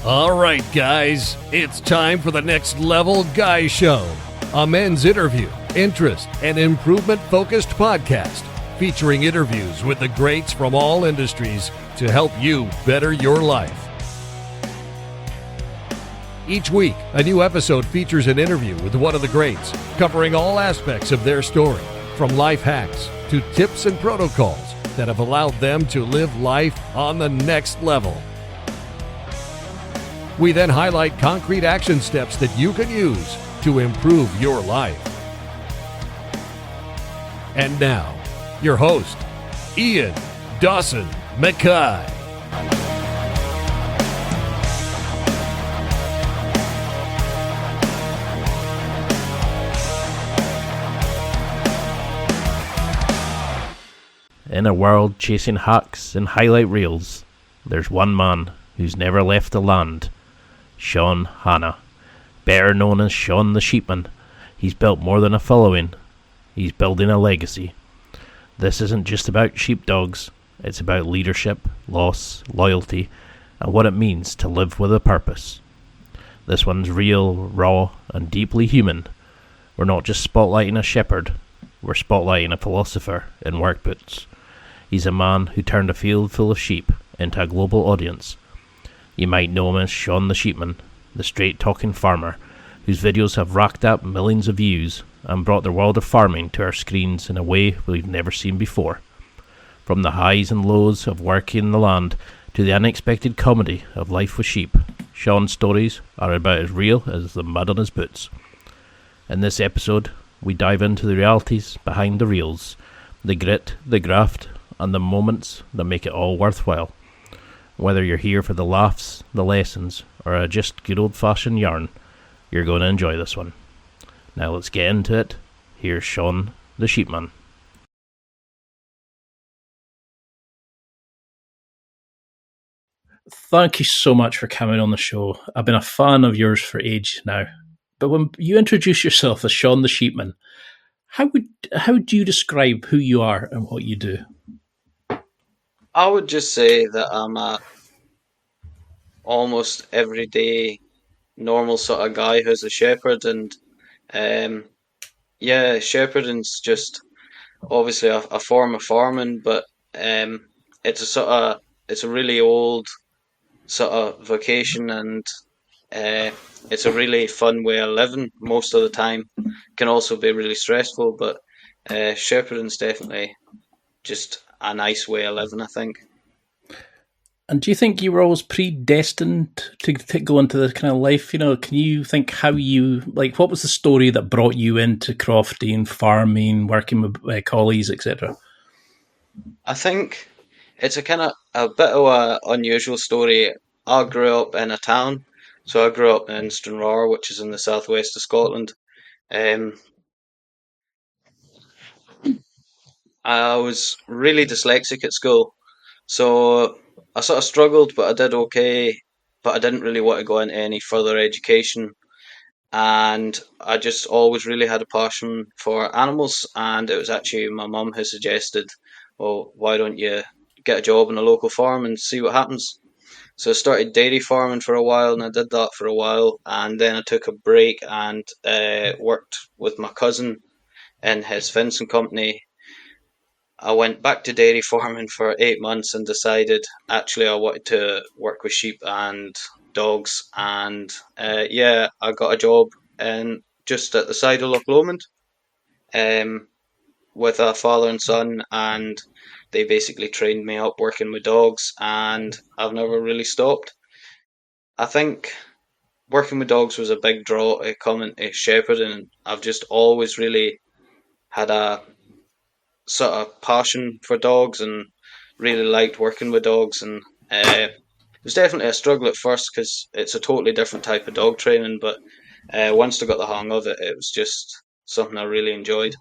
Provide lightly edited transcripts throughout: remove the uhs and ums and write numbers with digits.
All right, guys, it's time for the Next Level Guy Show, a men's interview, interest, and improvement-focused podcast featuring interviews with the greats from all industries to help you better your life. Each week, a new episode features an interview with one of the greats, covering all aspects of their story, from life hacks to tips and protocols that have allowed them to live life on the next level. We then highlight concrete action steps that you can use to improve your life. And now, your host, Ian Dawson Mackay. In a world chasing hacks and highlight reels, there's one man who's never left the land. Sean Hanna, better known as Sean the Sheepman. He's built more than a following. He's building a legacy. This isn't just about sheepdogs. It's about leadership, loss, loyalty, and what it means to live with a purpose. This one's real, raw, and deeply human. We're not just spotlighting a shepherd. We're spotlighting a philosopher in work boots. He's a man who turned a field full of sheep into a global audience. You might know him as Sean the Sheepman, the straight-talking farmer, whose videos have racked up millions of views and brought the world of farming to our screens in a way we've never seen before. From the highs and lows of working the land to the unexpected comedy of life with sheep, Sean's stories are about as real as the mud on his boots. In this episode, we dive into the realities behind the reels, the grit, the graft, and the moments that make it all worthwhile. Whether you're here for the laughs, the lessons, or just good old-fashioned yarn, you're going to enjoy this one. Now let's get into it. Here's Sean the Sheepman. Thank you so much for coming on the show. I've been a fan of yours for ages now. But when you introduce yourself as Sean the Sheepman, how do you describe who you are and what you do? I would just say that I'm a almost everyday, normal sort of guy who's a shepherd, and shepherding's just obviously a form of farming, but it's a really old sort of vocation, and it's a really fun way of living most of the time. Can also be really stressful, but shepherding's definitely just a nice way of living, I think. And do you think you were always predestined to go into this kind of life? You know, can you think what was the story that brought you into crofting, farming, working with collies, etc.? I think it's a bit of a unusual story. I grew up in a town, so I grew up in Stranraer, which is in the southwest of Scotland. I was really dyslexic at school, so I sort of struggled, but I did okay. But I didn't really want to go into any further education, and I just always really had a passion for animals. And it was actually my mum who suggested, "Well, why don't you get a job in a local farm and see what happens?" So I started dairy farming for a while, and I did that for a while, and then I took a break and worked with my cousin in his fencing company. I went back to dairy farming for 8 months and decided actually I wanted to work with sheep and dogs, and I got a job just at the side of Loch Lomond with a father and son, and they basically trained me up working with dogs, and I've never really stopped. I think working with dogs was a big draw to coming to shepherding. I've just always really had a sort of passion for dogs and really liked working with dogs, and it was definitely a struggle at first because it's a totally different type of dog training, but once I got the hang of it, it was just something I really enjoyed.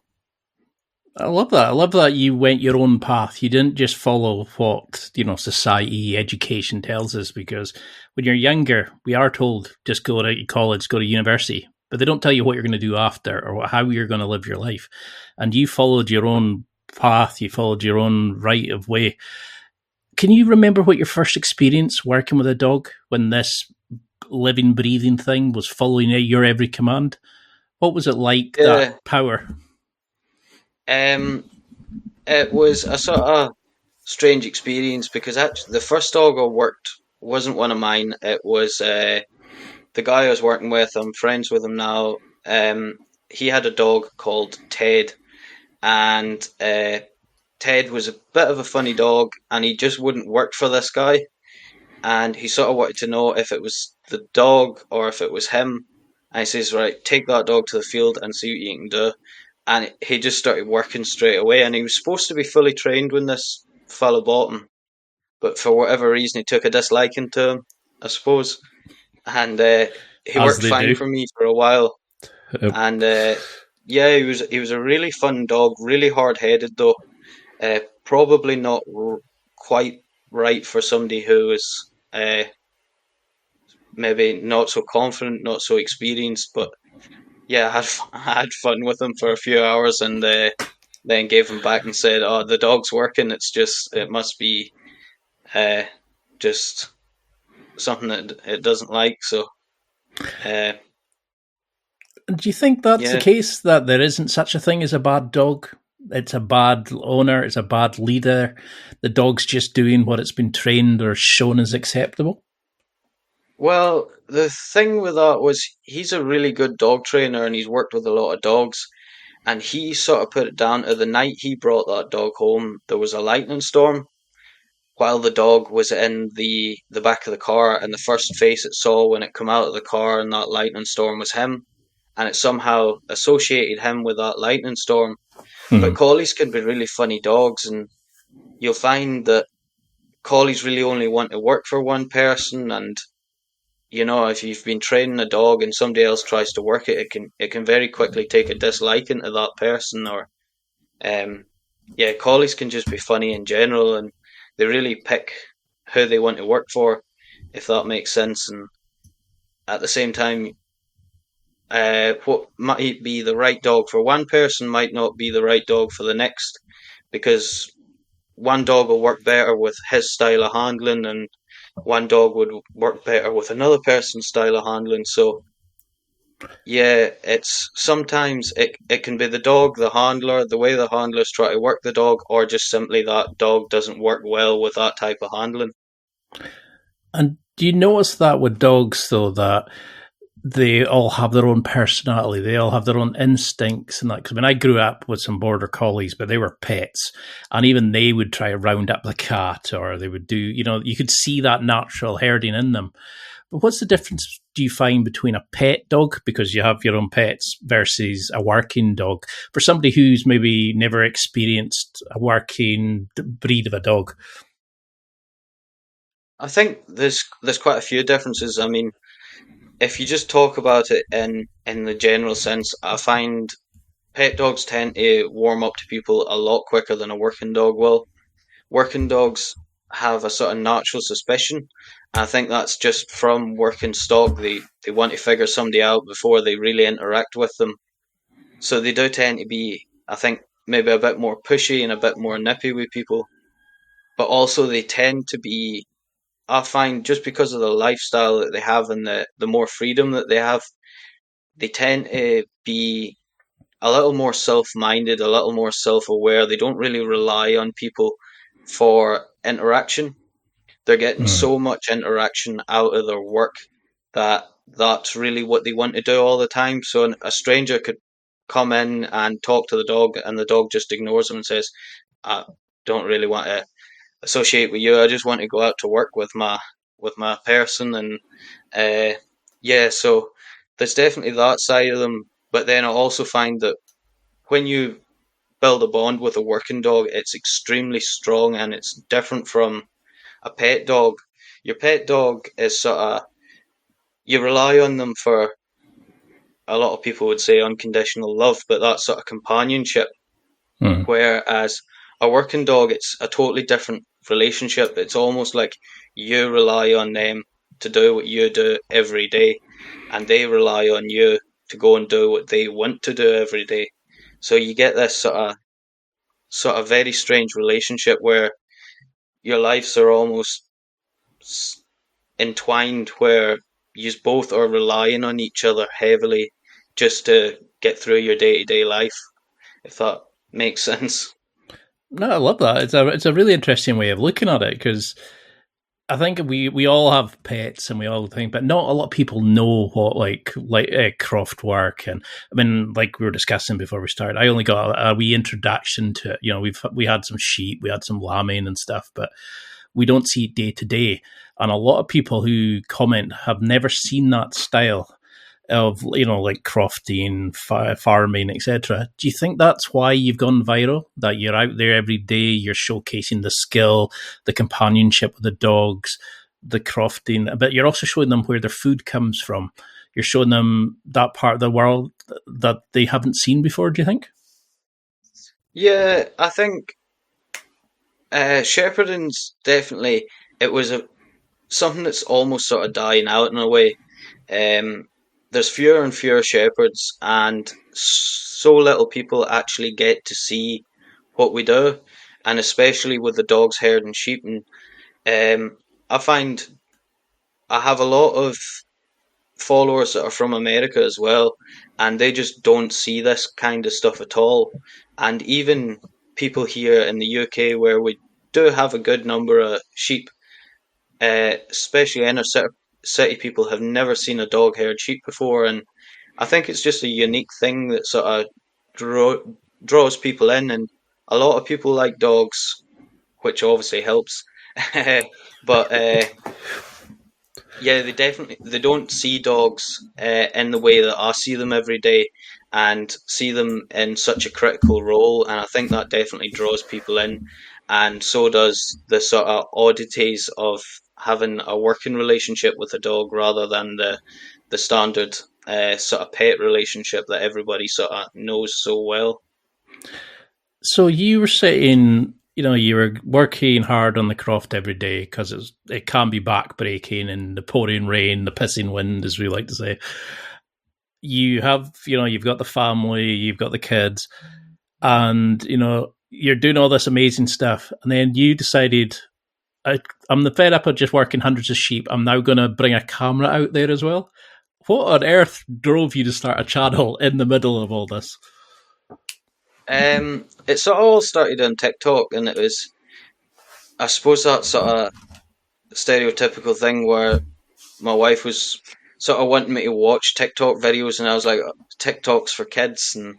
I love that. I love that you went your own path. You didn't just follow what, society, education tells us, because when you're younger, we are told just go to college, go to university, but they don't tell you what you're going to do after or how you're going to live your life. And you followed your own path, you followed your own right of way. Can you remember what your first experience working with a dog when this living, breathing thing was following your every command? What was it like, that Yeah. power? Um, it was a sort of strange experience because actually the first dog I worked wasn't one of mine. It was the guy I was working with. I'm friends with him now. He had a dog called Ted, and Ted was a bit of a funny dog, and he just wouldn't work for this guy. And he sort of wanted to know if it was the dog or if it was him. And he says, "Right, take that dog to the field and see what you can do." And he just started working straight away. And he was supposed to be fully trained when this fellow bought him, but for whatever reason, he took a disliking to him, I suppose. And he As worked they fine do. for me for a while. Yep. And yeah, he was a really fun dog, really hard headed though. Probably not quite right for somebody who is maybe not so confident, not so experienced. But yeah, I had fun with him for a few hours, and then gave him back and said, "Oh, the dog's working. It must be uh, just something that it doesn't like." So uh, Do you think that's the yeah. case, that there isn't such a thing as a bad dog? It's a bad owner, it's a bad leader. The dog's just doing what it's been trained or shown as acceptable. Well, the thing with that was he's a really good dog trainer and he's worked with a lot of dogs. And he sort of put it down to the night he brought that dog home, there was a lightning storm while the dog was in the back of the car, and the first face it saw when it come out of the car in that lightning storm was him, and it somehow associated him with that lightning storm. But Hmm. collies can be really funny dogs, and you'll find that collies really only want to work for one person, and if you've been training a dog and somebody else tries to work it, it can very quickly take a disliking to that person. Or um, yeah, collies can just be funny in general, and they really pick who they want to work for, if that makes sense. And at the same time, what might be the right dog for one person might not be the right dog for the next, because one dog will work better with his style of handling, and one dog would work better with another person's style of handling. So yeah, it's sometimes it can be the dog, the handler, the way the handlers try to work the dog, or just simply that dog doesn't work well with that type of handling. And do you notice that with dogs, though, that they all have their own personality, they all have their own instincts and that? Because when I grew up with some border collies, but they were pets, and even they would try to round up the cat, or they would do, you could see that natural herding in them. But what's the difference, do you find, between a pet dog, because you have your own pets, versus a working dog, for somebody who's maybe never experienced a working breed of a dog? I think there's quite a few differences. I mean, if you just talk about it in the general sense, I find pet dogs tend to warm up to people a lot quicker than a working dog will. Working dogs have a sort of natural suspicion. I think that's just from working stock. They want to figure somebody out before they really interact with them. So they do tend to be, I think, maybe a bit more pushy and a bit more nippy with people. But also they tend to be, I find, just because of the lifestyle that they have and the more freedom that they have, they tend to be a little more self-minded, a little more self-aware. They don't really rely on people for interaction. They're getting Mm. so much interaction out of their work that that's really what they want to do all the time. So a stranger could come in and talk to the dog, and the dog just ignores them and says, "I don't really want to associate with you. I just want to go out to work with my person." And yeah, so there's definitely that side of them. But then I also find that when you build a bond with a working dog, it's extremely strong and it's different from a pet dog. Your pet dog is sort of, you rely on them for, a lot of people would say, unconditional love, but that's sort of companionship. Mm. Whereas a working dog, it's a totally different relationship. It's almost like you rely on them to do what you do every day, and they rely on you to go and do what they want to do every day. So you get this sort of very strange relationship where your lives are almost entwined, where you both are relying on each other heavily just to get through your day to day life, if that makes sense. No, I love that. It's a really interesting way of looking at it because I think we all have pets and we all think, but not a lot of people know what craft work. And I mean, like we were discussing before we started, I only got a wee introduction to it. You know, we had some sheep, we had some lambing and stuff, but we don't see it day to day. And a lot of people who comment have never seen that style of, you know, like crofting, farming, etc. Do you think that's why you've gone viral? That you're out there every day, you're showcasing the skill, the companionship with the dogs, the crofting, but you're also showing them where their food comes from. You're showing them that part of the world that they haven't seen before. Do you think? Yeah, I think shepherding's definitely, it was a something that's almost sort of dying out in a way. Um, there's fewer and fewer shepherds, and so little people actually get to see what we do, and especially with the dogs, herd, and sheep. And I find I have a lot of followers that are from America as well, and they just don't see this kind of stuff at all. And even people here in the UK, where we do have a good number of sheep, especially inner city people, have never seen a dog herd sheep before, and I think it's just a unique thing that sort of draws people in, and a lot of people like dogs, which obviously helps. But yeah, they don't see dogs in the way that I see them every day, and see them in such a critical role, and I think that definitely draws people in, and so does the sort of oddities of having a working relationship with a dog rather than the standard sort of pet relationship that everybody sort of knows so well. So you were saying, you know, you were working hard on the craft every day because it can be backbreaking in the pouring rain, the pissing wind, as we like to say. You have, you know, you've got the family, you've got the kids, and you know you're doing all this amazing stuff, and then you decided, I'm the fed up of just working hundreds of sheep. I'm now going to bring a camera out there as well. What on earth drove you to start a channel in the middle of all this? It sort of all started on TikTok, and it was, I suppose, that sort of stereotypical thing where my wife was sort of wanting me to watch TikTok videos, and I was like, TikTok's for kids, and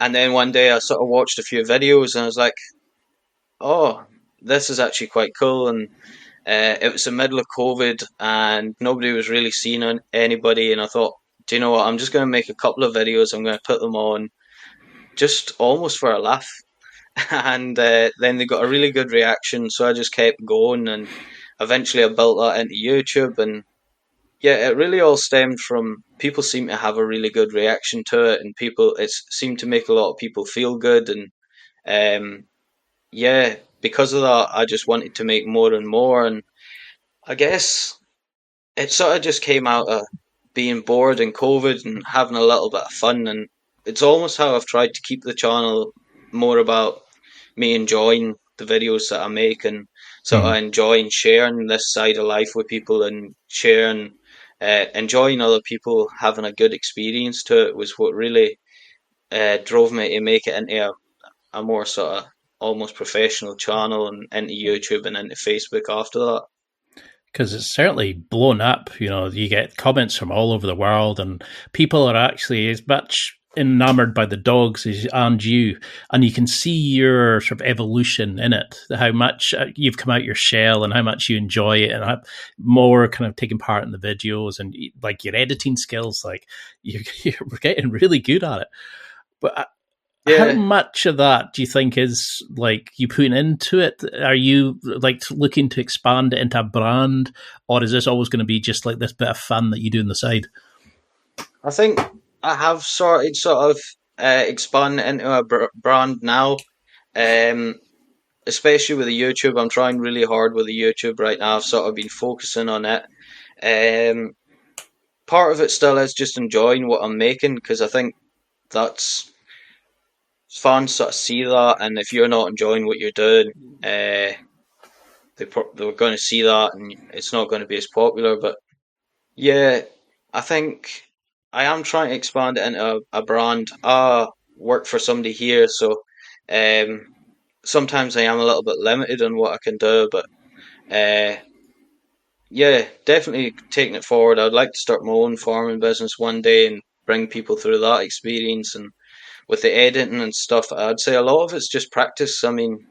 and then one day I sort of watched a few videos, and I was like, oh, this is actually quite cool, and it was the middle of COVID, and nobody was really seeing anybody, and I thought, do you know what? I'm just going to make a couple of videos. I'm going to put them on just almost for a laugh, and then they got a really good reaction, so I just kept going, and eventually I built that into YouTube, and yeah, it really all stemmed from people seem to have a really good reaction to it, and people it seemed to make a lot of people feel good, and um, yeah, because of that, I just wanted to make more and more, and I guess it sort of just came out of being bored in COVID and having a little bit of fun, and it's almost how I've tried to keep the channel more about me enjoying the videos that I make, and sort of Mm. enjoying sharing this side of life with people, and sharing, enjoying other people having a good experience to it was what really drove me to make it into a more sort of almost professional channel, and into YouTube and into Facebook after that. Because it's certainly blown up. You know, you get comments from all over the world, and people are actually as much enamored by the dogs as and you, and you can see your sort of evolution in it. How much you've come out your shell, and how much you enjoy it, and have more kind of taking part in the videos, and like your editing skills, like you're getting really good at it. But how Yeah, much of that do you think is like you putting into it? Are you like looking to expand it into a brand, or is this always going to be just like this bit of fun that you do on the side? I think I have started sort of expanding into a brand now. Um, Especially with the YouTube, I'm trying really hard with the YouTube right now. I've sort of been focusing on it. Um, Part of it still is just enjoying what I'm making, because I think that's fans sort of see that, and if you're not enjoying what you're doing, they're going to see that, and it's not going to be as popular. But yeah, I think I am trying to expand it into a brand. I work for somebody here, so um, sometimes I am a little bit limited on what I can do. But uh, yeah, definitely taking it forward. I'd like to start my own farming business one day and bring people through that experience. And with the editing and stuff, I'd say a lot of it's just practice. I mean,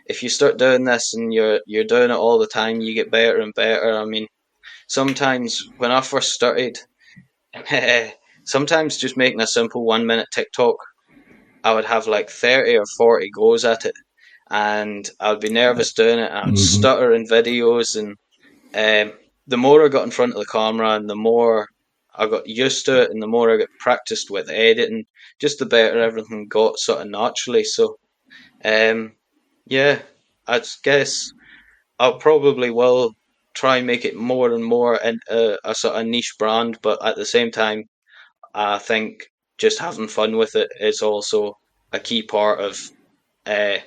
if you start doing this and you're doing it all the time, you get better and better. I mean, sometimes when I first started, sometimes just making a simple 1 minute TikTok, I would have like 30 or 40 goes at it, and I'd be nervous doing it, and I'd stutter in videos. And the more I got in front of the camera, and the more I got used to it, and the more I got practiced with editing, just the better everything got sort of naturally. So, um, yeah, I guess I probably will try and make it more and more into a sort of niche brand, but at the same time, I think just having fun with it is also a key part of uh,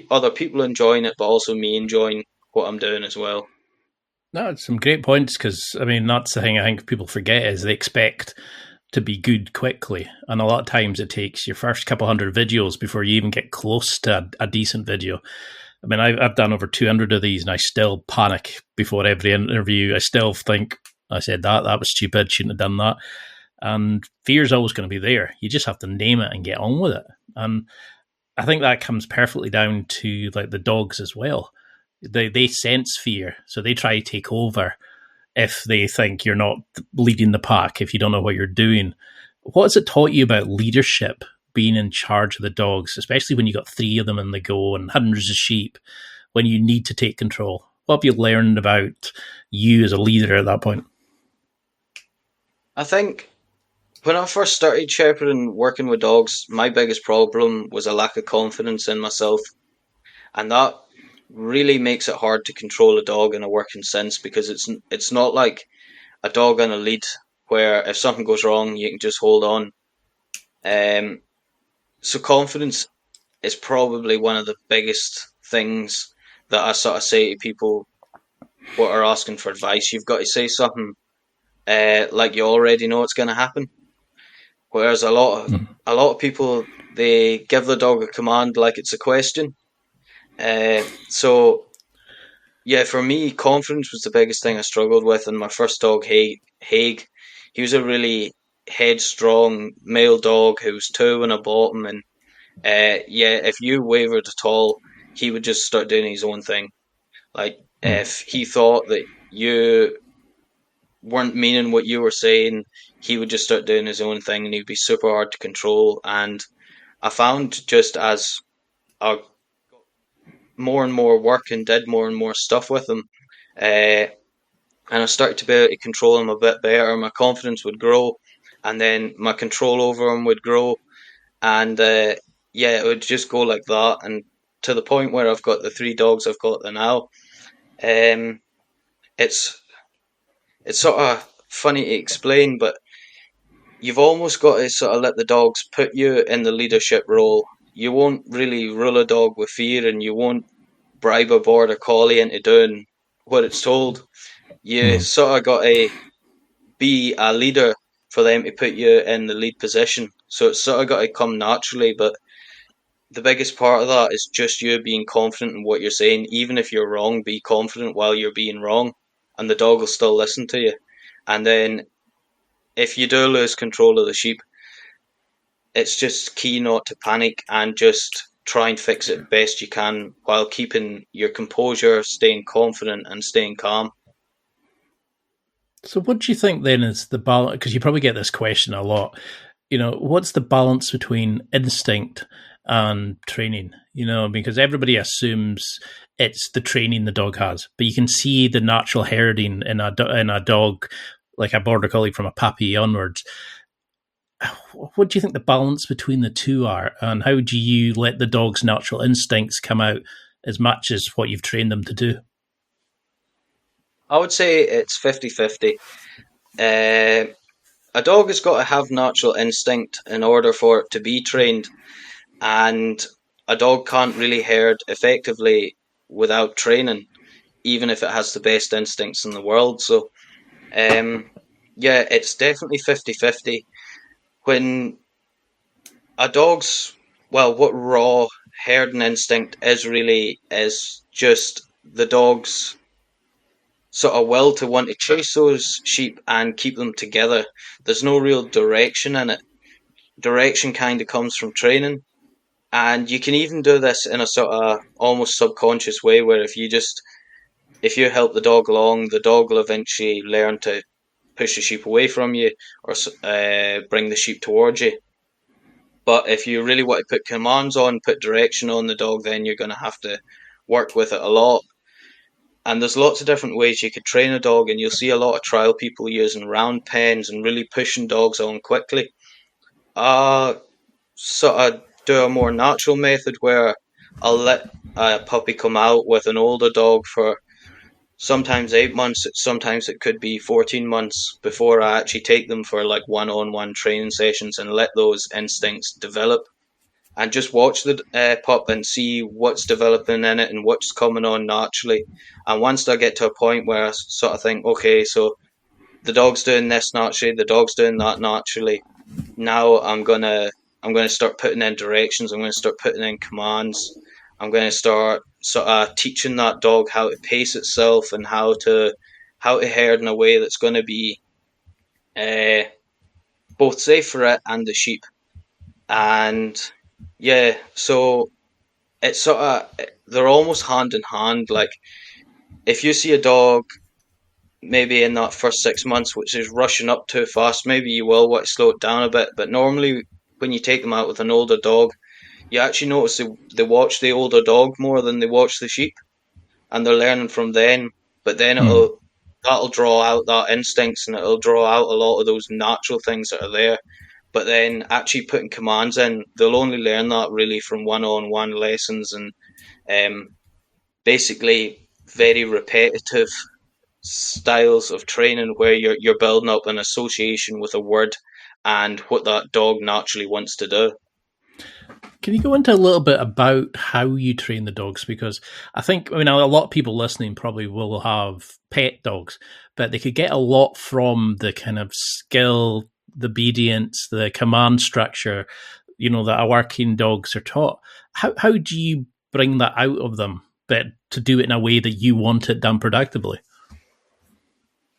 other people enjoying it, but also me enjoying what I'm doing as well. No, it's some great points because, I mean, that's the thing I think people forget is they expect to be good quickly. And a lot of times it takes your first couple hundred videos before you even get close to a decent video. I mean, I've done over 200 of these and I still panic before every interview. I still think, I said that was stupid, shouldn't have done that. And fear's always going to be there. You just have to name it and get on with it. And I think that comes perfectly down to like the dogs as well. They sense fear, so they try to take over if they think you're not leading the pack, if you don't know what you're doing. What has it taught you about leadership, being in charge of the dogs, especially when you got 3 of them in the go and hundreds of sheep, when you need to take control? What have you learned about you as a leader at that point? I think when I first started shepherding, working with dogs, my biggest problem was a lack of confidence in myself, and that really makes it hard to control a dog in a working sense because it's not like a dog on a lead where if something goes wrong you can just hold on. Um, so confidence is probably one of the biggest things that I sort of say to people who are asking for advice. You've got to say something like you already know it's going to happen. Whereas a lot of people, they give the dog a command like it's a question. So yeah, for me, confidence was the biggest thing I struggled with. And my first dog, Haig, he was a really headstrong male dog who was 2 when I bought him. And yeah, if you wavered at all, he would just start doing his own thing. Like if he thought that you weren't meaning what you were saying, he would just start doing his own thing, and he'd be super hard to control. And I found just as I more and more work and did more and more stuff with him, and I started to be able to control him a bit better, my confidence would grow, and then my control over him would grow, and yeah, it would just go like that, and to the point where I've got the 3 dogs I've got there now. Um, it's sort of funny to explain, but you've almost got to sort of let the dogs put you in the leadership role. You won't really rule a dog with fear, and you won't bribe a border collie into doing what it's told. You sort of got to be a leader for them to put you in the lead position. So it's sort of got to come naturally, but the biggest part of that is just you being confident in what you're saying. Even if you're wrong, be confident while you're being wrong, and the dog will still listen to you. And then if you do lose control of the sheep, it's just key not to panic and just try and fix it best you can while keeping your composure, staying confident and staying calm. So what do you think then is the balance? Because you probably get this question a lot. You know, what's the balance between instinct and training? You know, because everybody assumes it's the training the dog has, but you can see the natural herding in a dog, like a border collie from a puppy onwards. What do you think the balance between the two are, and how do you let the dog's natural instincts come out as much as what you've trained them to do? I would say it's 50-50. A dog has got to have natural instinct in order for it to be trained, and a dog can't really herd effectively without training, even if it has the best instincts in the world. So, yeah, it's definitely 50-50. When a dog's, well, what raw herding instinct is really is just the dog's sort of will to want to chase those sheep and keep them together. There's no real direction in it. Direction kind of comes from training. And you can even do this in a sort of almost subconscious way where if you help the dog along, the dog will eventually learn to push the sheep away from you or bring the sheep towards you. But if you really want to put commands on, put direction on the dog, then you're going to have to work with it a lot. And there's lots of different ways you could train a dog, and you'll see a lot of trial people using round pens and really pushing dogs on quickly. Sort of do a more natural method where I'll let a puppy come out with an older dog for sometimes 8 months, sometimes it could be 14 months before I actually take them for like one-on-one training sessions and let those instincts develop and just watch the pup and see what's developing in it and what's coming on naturally. And once I get to a point where I sort of think, okay, so the dog's doing this naturally, the dog's doing that naturally, now I'm gonna start putting in directions. I'm gonna start putting in commands. I'm gonna start sort of teaching that dog how to pace itself and how to herd in a way that's going to be both safe for it and the sheep. And yeah, so it's sort of they're almost hand in hand. Like if you see a dog maybe in that first 6 months which is rushing up too fast, maybe you will want to slow it down a bit. But normally when you take them out with an older dog, you actually notice they watch the older dog more than they watch the sheep, and they're learning from them. But then that'll draw out that instincts, and it'll draw out a lot of those natural things that are there. But then actually putting commands in, they'll only learn that really from one-on-one lessons and basically very repetitive styles of training where you're building up an association with a word and what that dog naturally wants to do. Can you go into a little bit about how you train the dogs? Because I mean, a lot of people listening probably will have pet dogs, but they could get a lot from the kind of skill, the obedience, the command structure, that our working dogs are taught. How do you bring that out of them, but to do it in a way that you want it done productively?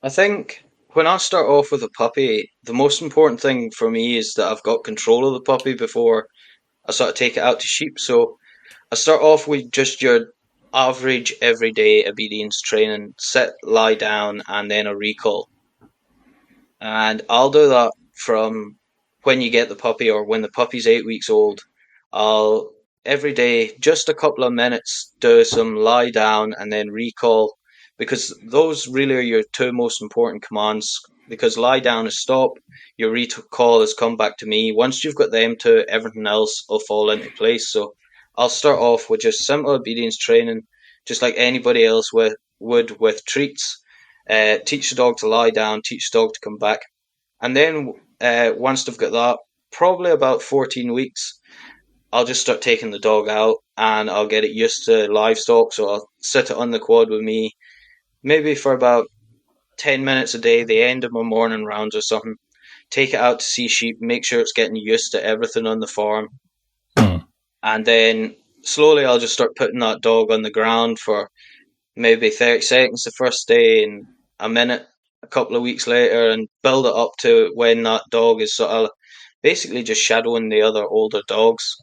I think when I start off with a puppy, the most important thing for me is that I've got control of the puppy before I sort of take it out to sheep. So I start off with just your average everyday obedience training, sit, lie down, and then a recall. And I'll do that from when you get the puppy or when the puppy's 8 weeks old. I'll every day, just a couple of minutes, do some lie down and then recall, because those really are your two most important commands. Because lie down is stop, your recall is come back to me. Once you've got them two, everything else will fall into place. So I'll start off with just simple obedience training, just like anybody else would with treats. Teach the dog to lie down, teach the dog to come back. And then once they've got that, probably about 14 weeks, I'll just start taking the dog out and I'll get it used to livestock. So I'll sit it on the quad with me, maybe for about 10 minutes a day, the end of my morning rounds or something. Take it out to see sheep, make sure it's getting used to everything on the farm. And then slowly I'll just start putting that dog on the ground for maybe 30 seconds the first day and a minute a couple of weeks later, and build it up to when that dog is sort of basically just shadowing the other older dogs.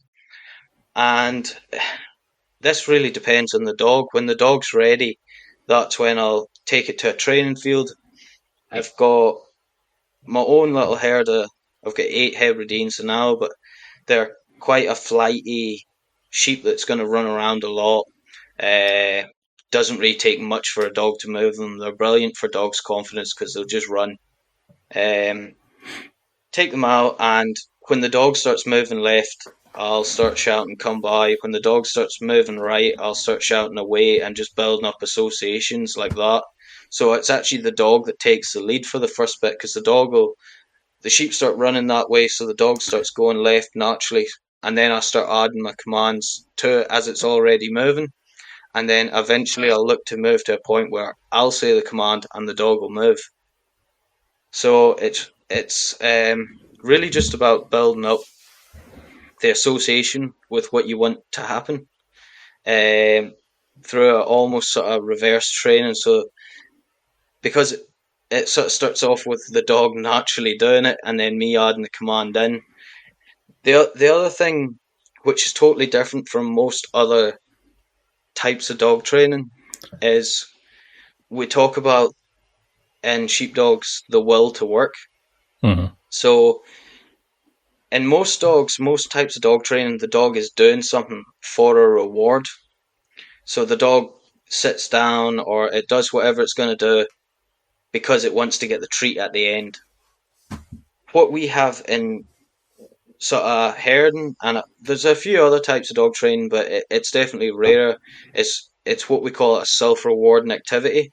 And this really depends on the dog. When the dog's ready, that's when I'll take it to a training field. I've got my own little herd I've got 8 Hebrideans now, but they're quite a flighty sheep that's going to run around a lot. Doesn't really take much for a dog to move them. They're brilliant for dogs' confidence because they'll just run. Take them out, and when the dog starts moving left, I'll start shouting, come by. When the dog starts moving right, I'll start shouting away and just building up associations like that. So it's actually the dog that takes the lead for the first bit, because the sheep start running that way, so the dog starts going left naturally. and then I start adding my commands to it as it's already moving, and then eventually I'll look to move to a point where I'll say the command and the dog will move. So it's really just about building up the association with what you want to happen through a almost sort of reverse training. So because it sort of starts off with the dog naturally doing it and then me adding the command in. The other thing, which is totally different from most other types of dog training, is we talk about in sheepdogs the will to work. Mm-hmm. So in most dogs, most types of dog training, the dog is doing something for a reward. So the dog sits down or it does whatever it's going to do because it wants to get the treat at the end. What we have in sort of herding, and there's a few other types of dog training, but it's definitely rarer. It's what we call a self-rewarding activity.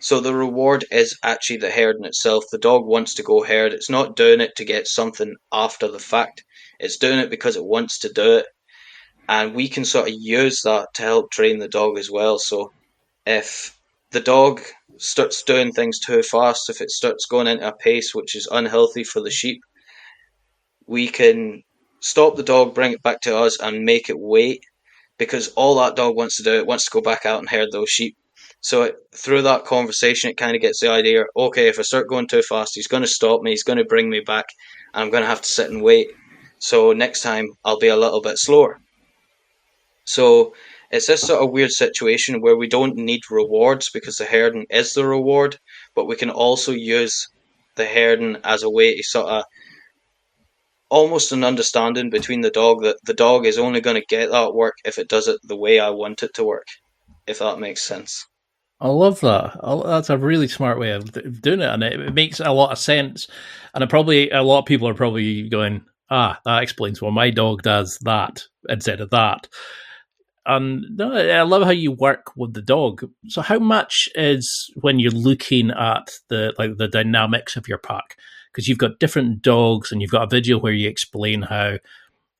So the reward is actually the herding itself. The dog wants to go herd. It's not doing it to get something after the fact. It's doing it because it wants to do it. And we can sort of use that to help train the dog as well. So if the dog starts doing things too fast, if it starts going into a pace which is unhealthy for the sheep, we can stop the dog, bring it back to us, and make it wait, because all that dog wants to do, it wants to go back out and herd those sheep. So through that conversation, it kind of gets the idea, okay, if I start going too fast, he's going to stop me, he's going to bring me back, and I'm going to have to sit and wait. So next time, I'll be a little bit slower. So it's this sort of weird situation where we don't need rewards because the herding is the reward, but we can also use the herding as a way to sort of almost an understanding between the dog that the dog is only going to get that work if it does it the way I want it to work, if that makes sense. I love that. That's a really smart way of doing it, and it makes a lot of sense. And a lot of people are probably going, that explains why my dog does that instead of that. And no, I love how you work with the dog. So how much is when you're looking at the dynamics of your pack? Because you've got different dogs and you've got a video where you explain how,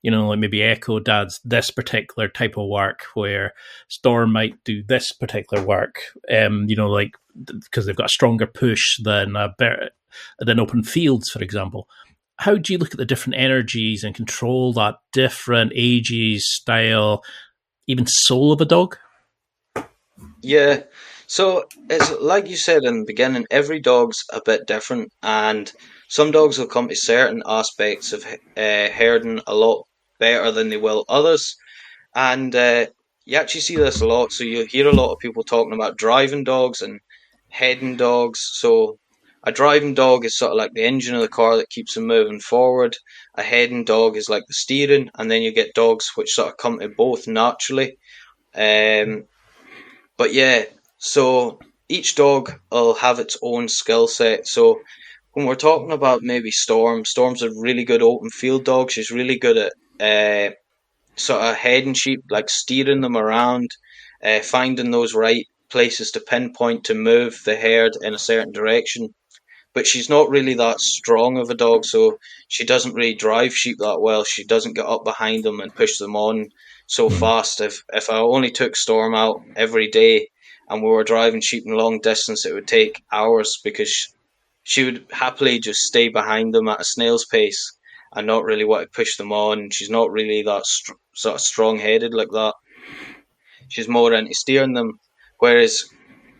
like maybe Echo does this particular type of work where Storm might do this particular work, because they've got a stronger push than open fields, for example. How do you look at the different energies and control that different ages, style, even soul of a dog? Yeah, so it's like you said in the beginning, every dog's a bit different, and some dogs will come to certain aspects of herding a lot better than they will others, and you actually see this a lot. So you hear a lot of people talking about driving dogs and heading dogs. So a driving dog is sort of like the engine of the car that keeps them moving forward. A heading dog is like the steering, and then you get dogs which sort of come to both naturally. But yeah, so each dog will have its own skill set. So when we're talking about maybe Storm's a really good open field dog. She's really good at sort of heading sheep, like steering them around, finding those right places to pinpoint to move the herd in a certain direction. But she's not really that strong of a dog, so she doesn't really drive sheep that well. She doesn't get up behind them and push them on so fast. If I only took Storm out every day and we were driving sheep in long distance, it would take hours because she would happily just stay behind them at a snail's pace and not really want to push them on. She's not really that sort of strong-headed like that. She's more into steering them. Whereas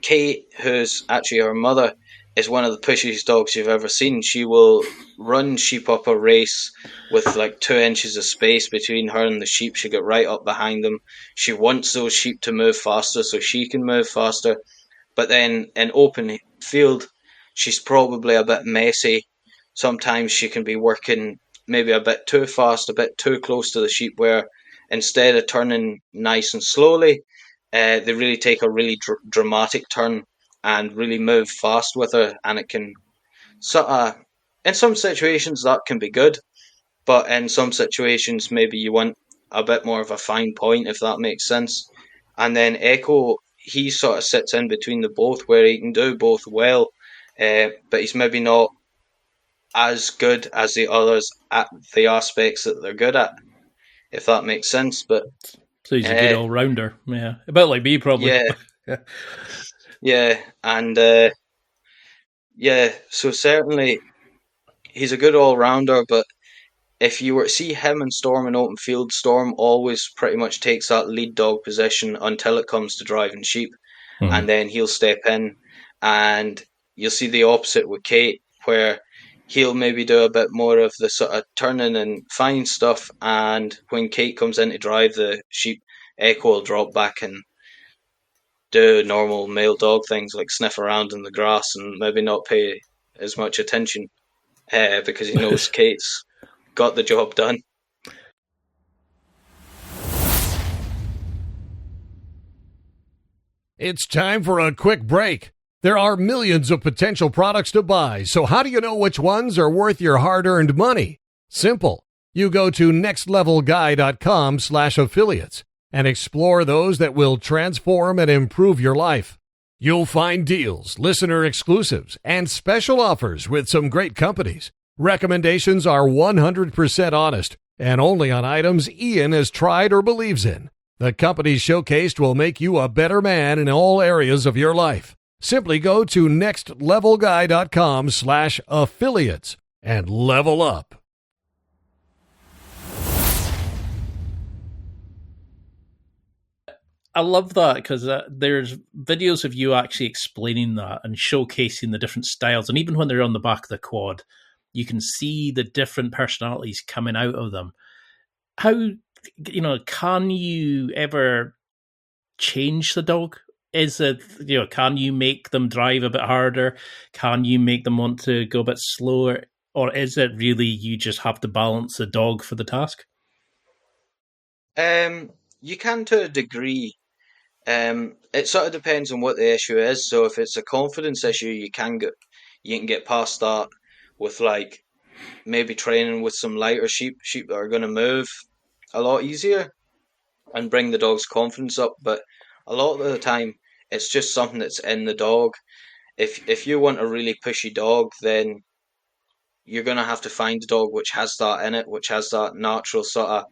Kate, who's actually her mother, is one of the pushiest dogs you've ever seen. She will run sheep up a race with like 2 inches of space between her and the sheep. She'll get right up behind them. She wants those sheep to move faster so she can move faster. But then in open field, she's probably a bit messy. Sometimes she can be working maybe a bit too fast, a bit too close to the sheep, where instead of turning nice and slowly, they really take a really dramatic turn and really move fast with her, and it can sort of, in some situations that can be good, but in some situations maybe you want a bit more of a fine point, if that makes sense. And then Echo, he sort of sits in between the both, where he can do both well, but he's maybe not as good as the others at the aspects that they're good at. if that makes sense. But So he's a good all-rounder. Yeah, a bit like me, probably. yeah, yeah, and yeah. So certainly he's a good all-rounder, but if you were to see him and Storm in open field, Storm always pretty much takes that lead dog position until it comes to driving sheep, and then he'll step in, and you'll see the opposite with Kate, where he'll maybe do a bit more of the sort of turning and fine stuff, and when Kate comes in to drive the sheep, Echo will drop back and do normal male dog things like sniff around in the grass and maybe not pay as much attention because he knows Kate's got the job done. It's time for a quick break. There are millions of potential products to buy, so how do you know which ones are worth your hard-earned money? Simple. You go to nextlevelguy.com/affiliates and explore those that will transform and improve your life. You'll find deals, listener exclusives, and special offers with some great companies. Recommendations are 100% honest and only on items Ian has tried or believes in. The companies showcased will make you a better man in all areas of your life. Simply go to nextlevelguy.com/affiliates and level up. I love that because there's videos of you actually explaining that and showcasing the different styles. And even when they're on the back of the quad, you can see the different personalities coming out of them. How, can you ever change the dog? Is it, can you make them drive a bit harder? Can you make them want to go a bit slower? Or is it really you just have to balance the dog for the task? You can to a degree. It sort of depends on what the issue is. So if it's a confidence issue, you can get past that with like maybe training with some lighter sheep that are going to move a lot easier and bring the dog's confidence up. But a lot of the time, it's just something that's in the dog. If you want a really pushy dog, then you're going to have to find a dog which has that in it, which has that natural sort of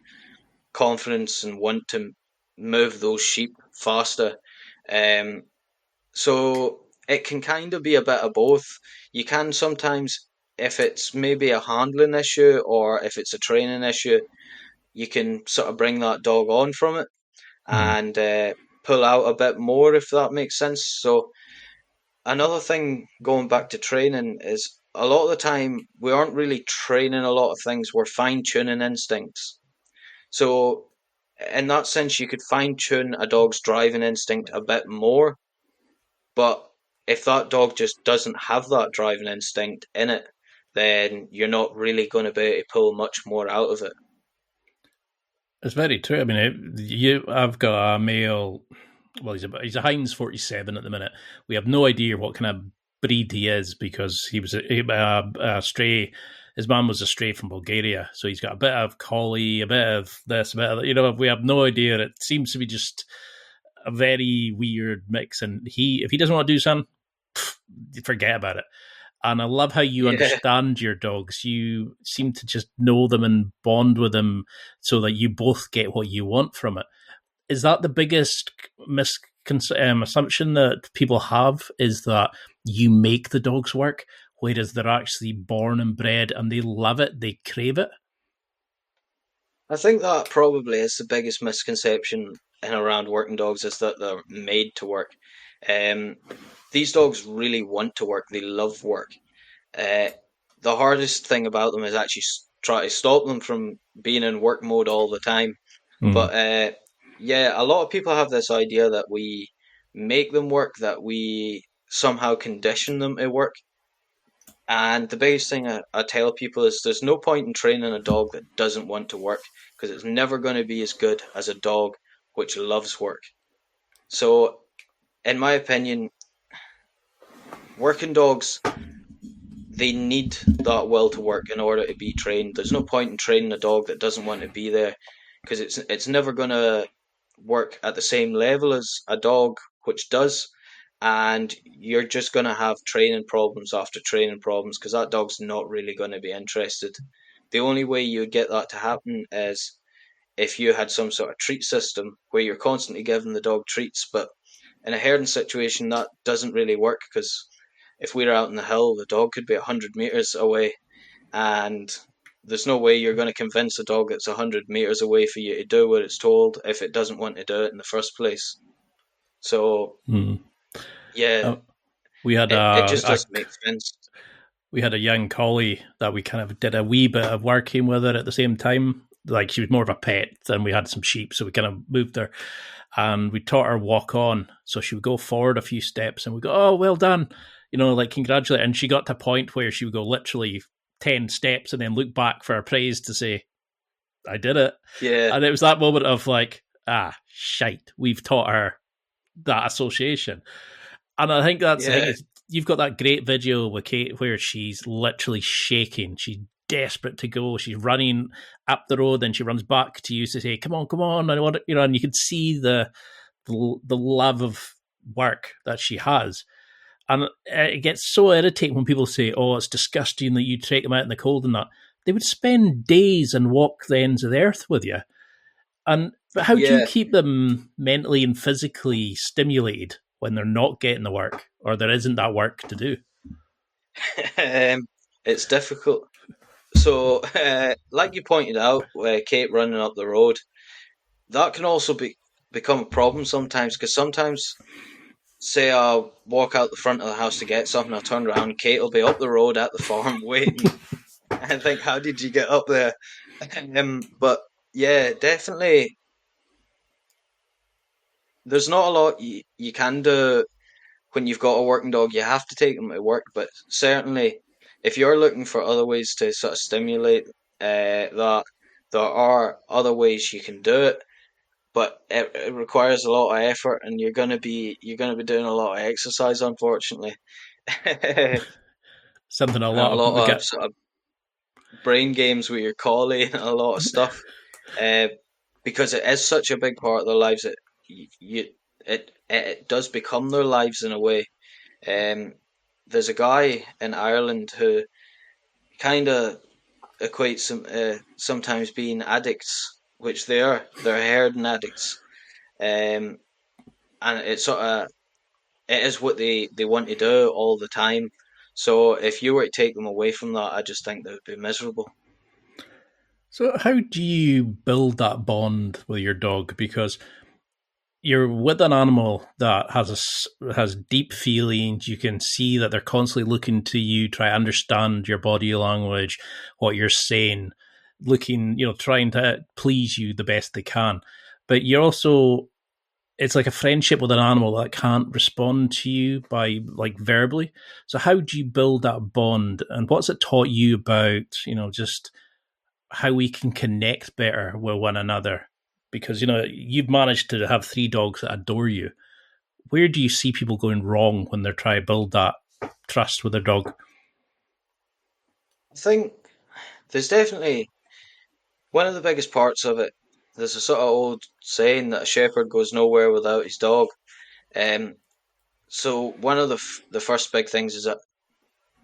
confidence and want to move those sheep faster. Um, so it can kind of be a bit of both. You can sometimes, if it's maybe a handling issue or if it's a training issue, you can sort of bring that dog on from it and pull out a bit more, if that makes sense. So another thing going back to training is a lot of the time we aren't really training a lot of things, we're fine tuning instincts. So in that sense, you could fine tune a dog's driving instinct a bit more, but if that dog just doesn't have that driving instinct in it, then you're not really going to be able to pull much more out of it. It's very true. I mean, I've got a male. Well, he's a Heinz 47 at the minute. We have no idea what kind of breed he is because he was a stray. His mum was a stray from Bulgaria, so he's got a bit of collie, a bit of this, a bit of that. We have no idea. It seems to be just a very weird mix. And if he doesn't want to do something, forget about it. And I love how you understand your dogs. You seem to just know them and bond with them so that you both get what you want from it. Is that the biggest assumption that people have, is that you make the dogs work, whereas they're actually born and bred and they love it, they crave it? I think that probably is the biggest misconception in around working dogs, is that they're made to work. These dogs really want to work. They love work. The hardest thing about them is actually try to stop them from being in work mode all the time. But yeah, a lot of people have this idea that we make them work, that we somehow condition them to work. And the biggest thing I tell people is there's no point in training a dog that doesn't want to work, because it's never going to be as good as a dog which loves work. So, in my opinion, working dogs, they need that will to work in order to be trained. There's no point in training a dog that doesn't want to be there, because it's never going to work at the same level as a dog which does, and you're just going to have training problems after training problems because that dog's not really going to be interested. The only way you get that to happen is if you had some sort of treat system where you're constantly giving the dog treats, but in a herding situation that doesn't really work, because if we're out in the hill, the dog could be 100 meters away, and there's no way you're going to convince a dog that's 100 meters away for you to do what it's told if it doesn't want to do it in the first place. So, yeah, We had it just doesn't make sense. we had a young collie that we kind of did a wee bit of working with her at the same time. Like, she was more of a pet, and we had some sheep, so we kind of moved her, and we taught her walk on. So she would go forward a few steps, and we go, "Oh, well done," like congratulate. And she got to a point where she would go literally 10 steps and then look back for her praise to say, "I did it." Yeah, And it was that moment of like, shite, we've taught her that association. And I think that's the thing is, you've got that great video with Kate where she's literally shaking. She's desperate to go. She's running up the road, and she runs back to you to say, "Come on!" I want and you can see the love of work that she has. And it gets so irritating when people say, "Oh, it's disgusting that you take them out in the cold and that." They would spend days and walk the ends of the earth with you. But how do you keep them mentally and physically stimulated when they're not getting the work, or there isn't that work to do? It's difficult. So, like you pointed out, Kate running up the road, that can also become a problem sometimes, because sometimes, say I'll walk out the front of the house to get something, I'll turn around, Kate will be up the road at the farm waiting. I think, how did you get up there? But yeah, definitely, there's not a lot you can do when you've got a working dog. You have to take them to work, but certainly, if you're looking for other ways to sort of stimulate that, there are other ways you can do it, but it requires a lot of effort, and you're gonna be doing a lot of exercise, unfortunately. Something a And a lot of we lot of get. sort of brain games with your collie and a lot of stuff, uh, because it is such a big part of their lives. It does become their lives in a way. Um, there's a guy in Ireland who kind of equates sometimes being addicts, which they are. They're herding addicts, um, and it is what they want to do all the time. So if you were to take them away from that, I just think they would be miserable. So how do you build that bond with your dog? Because you're with an animal that has deep feelings. You can see that they're constantly looking to you, try to understand your body language, what you're saying, looking, trying to please you the best they can. But you're also, it's like a friendship with an animal that can't respond to you by like verbally. So how do you build that bond, and what's it taught you about, just how we can connect better with one another? Because you've managed to have 3 dogs that adore you. Where do you see people going wrong when they're trying to build that trust with their dog? I think there's definitely one of the biggest parts of it. There's a sort of old saying that a shepherd goes nowhere without his dog. Um, so one of the first big things is that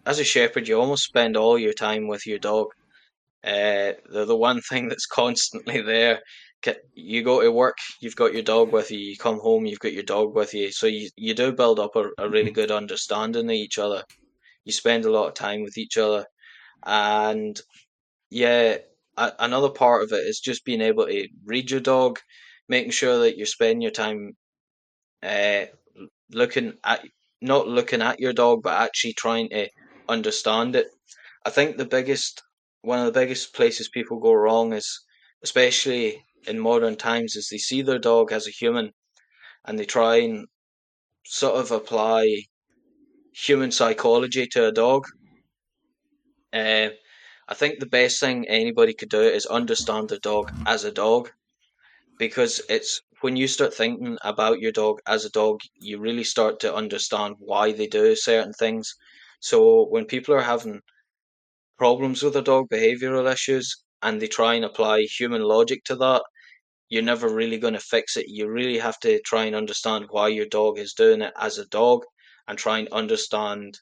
as a shepherd, you almost spend all your time with your dog. They're the one thing that's constantly there. You go to work, you've got your dog with you. You come home, you've got your dog with you. So you do build up a really good understanding of each other. You spend a lot of time with each other, and yeah, another part of it is just being able to read your dog, making sure that you're spending your time uh, looking at not looking at your dog, but actually trying to understand it. I think the biggest one of the biggest places people go wrong is, especially in modern times, is they see their dog as a human, and they try and sort of apply human psychology to a dog. Uh, I think the best thing anybody could do is understand their dog as a dog, because it's when you start thinking about your dog as a dog, you really start to understand why they do certain things. So when people are having problems with their dog, behavioral issues, and they try and apply human logic to that, you're never really going to fix it. You really have to try and understand why your dog is doing it as a dog, and try and understand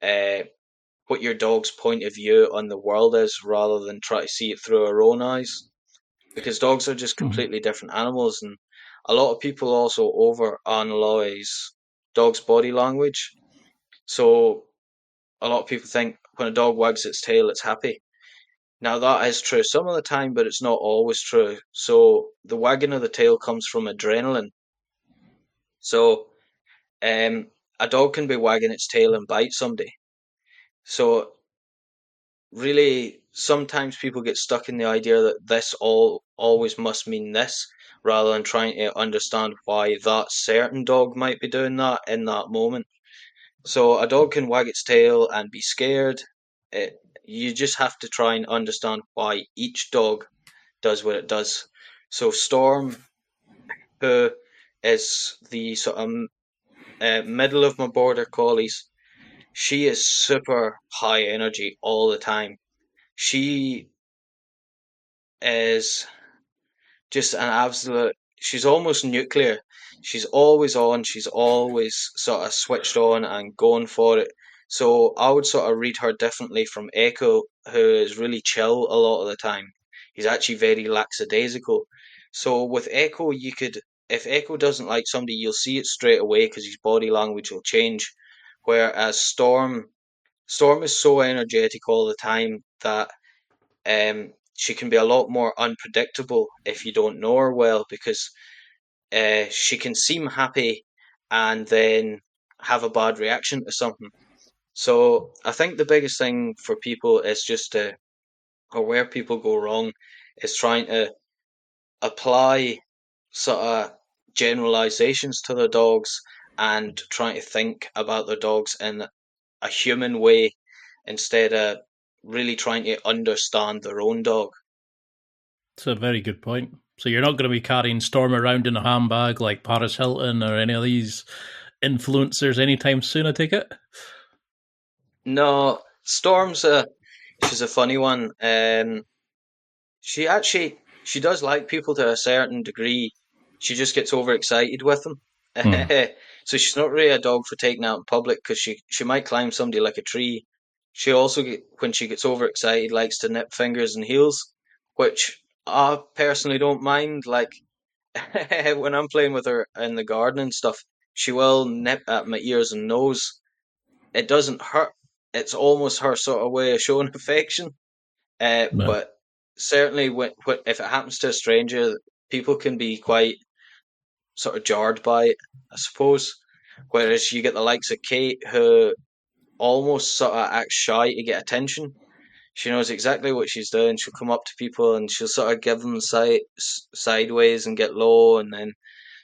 uh, what your dog's point of view on the world is, rather than try to see it through our own eyes. because dogs are just completely different animals, and a lot of people also overanalyze dogs' body language. So a lot of people think when a dog wags its tail, it's happy. Now that is true some of the time, but it's not always true. So the wagging of the tail comes from adrenaline. So a dog can be wagging its tail and bite somebody. So really, sometimes people get stuck in the idea that this all always must mean this, rather than trying to understand why that certain dog might be doing that in that moment. So a dog can wag its tail and be scared. It, you just have to try and understand why each dog does what it does. So Storm, who is the sort of middle of my border collies, she is super high energy all the time. She is just an absolute. She's almost nuclear. She's always on. She's always sort of switched on and going for it. So I would sort of read her differently from Echo, who is really chill a lot of the time. He's actually very lackadaisical. So with Echo, you could, if Echo doesn't like somebody, you'll see it straight away because his body language will change. Whereas Storm is so energetic all the time that she can be a lot more unpredictable if you don't know her well, because she can seem happy and then have a bad reaction to something. So I think the biggest thing for people is just to, or where people go wrong, is trying to apply sort of generalizations to their dogs and trying to think about their dogs in a human way instead of really trying to understand their own dog. It's a very good point. So you're not going to be carrying Storm around in a handbag like Paris Hilton or any of these influencers anytime soon, I take it? No, she's a funny one. She does like people to a certain degree. She just gets overexcited with them. Hmm. So she's not really a dog for taking out in public because she might climb somebody like a tree. She also when she gets overexcited likes to nip fingers and heels, which I personally don't mind. Like when I'm playing with her in the garden and stuff, she will nip at my ears and nose. It doesn't hurt. It's almost her sort of way of showing affection. No. But certainly, if it happens to a stranger, people can be quite sort of jarred by it, I suppose. Whereas you get the likes of Kate, who almost sort of acts shy to get attention. She knows exactly what she's doing. She'll come up to people and she'll sort of give them sideways and get low, and then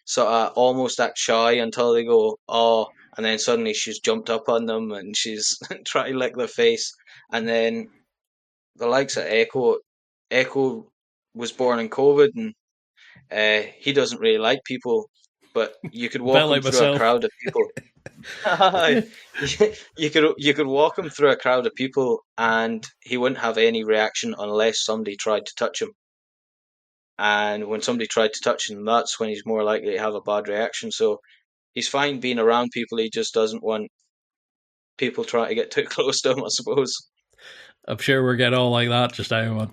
sort of almost act shy until they go, oh, and then suddenly she's jumped up on them and she's trying to lick their face. And then the likes of Echo was born in COVID, and he doesn't really like people, but you could A bit walk him like through a myself. crowd of people. You could walk him through a crowd of people, and he wouldn't have any reaction unless somebody tried to touch him. And when somebody tried to touch him, that's when he's more likely to have a bad reaction. So he's fine being around people. He just doesn't want people trying to get too close to him, I suppose. I'm sure we're getting all like that just now, man.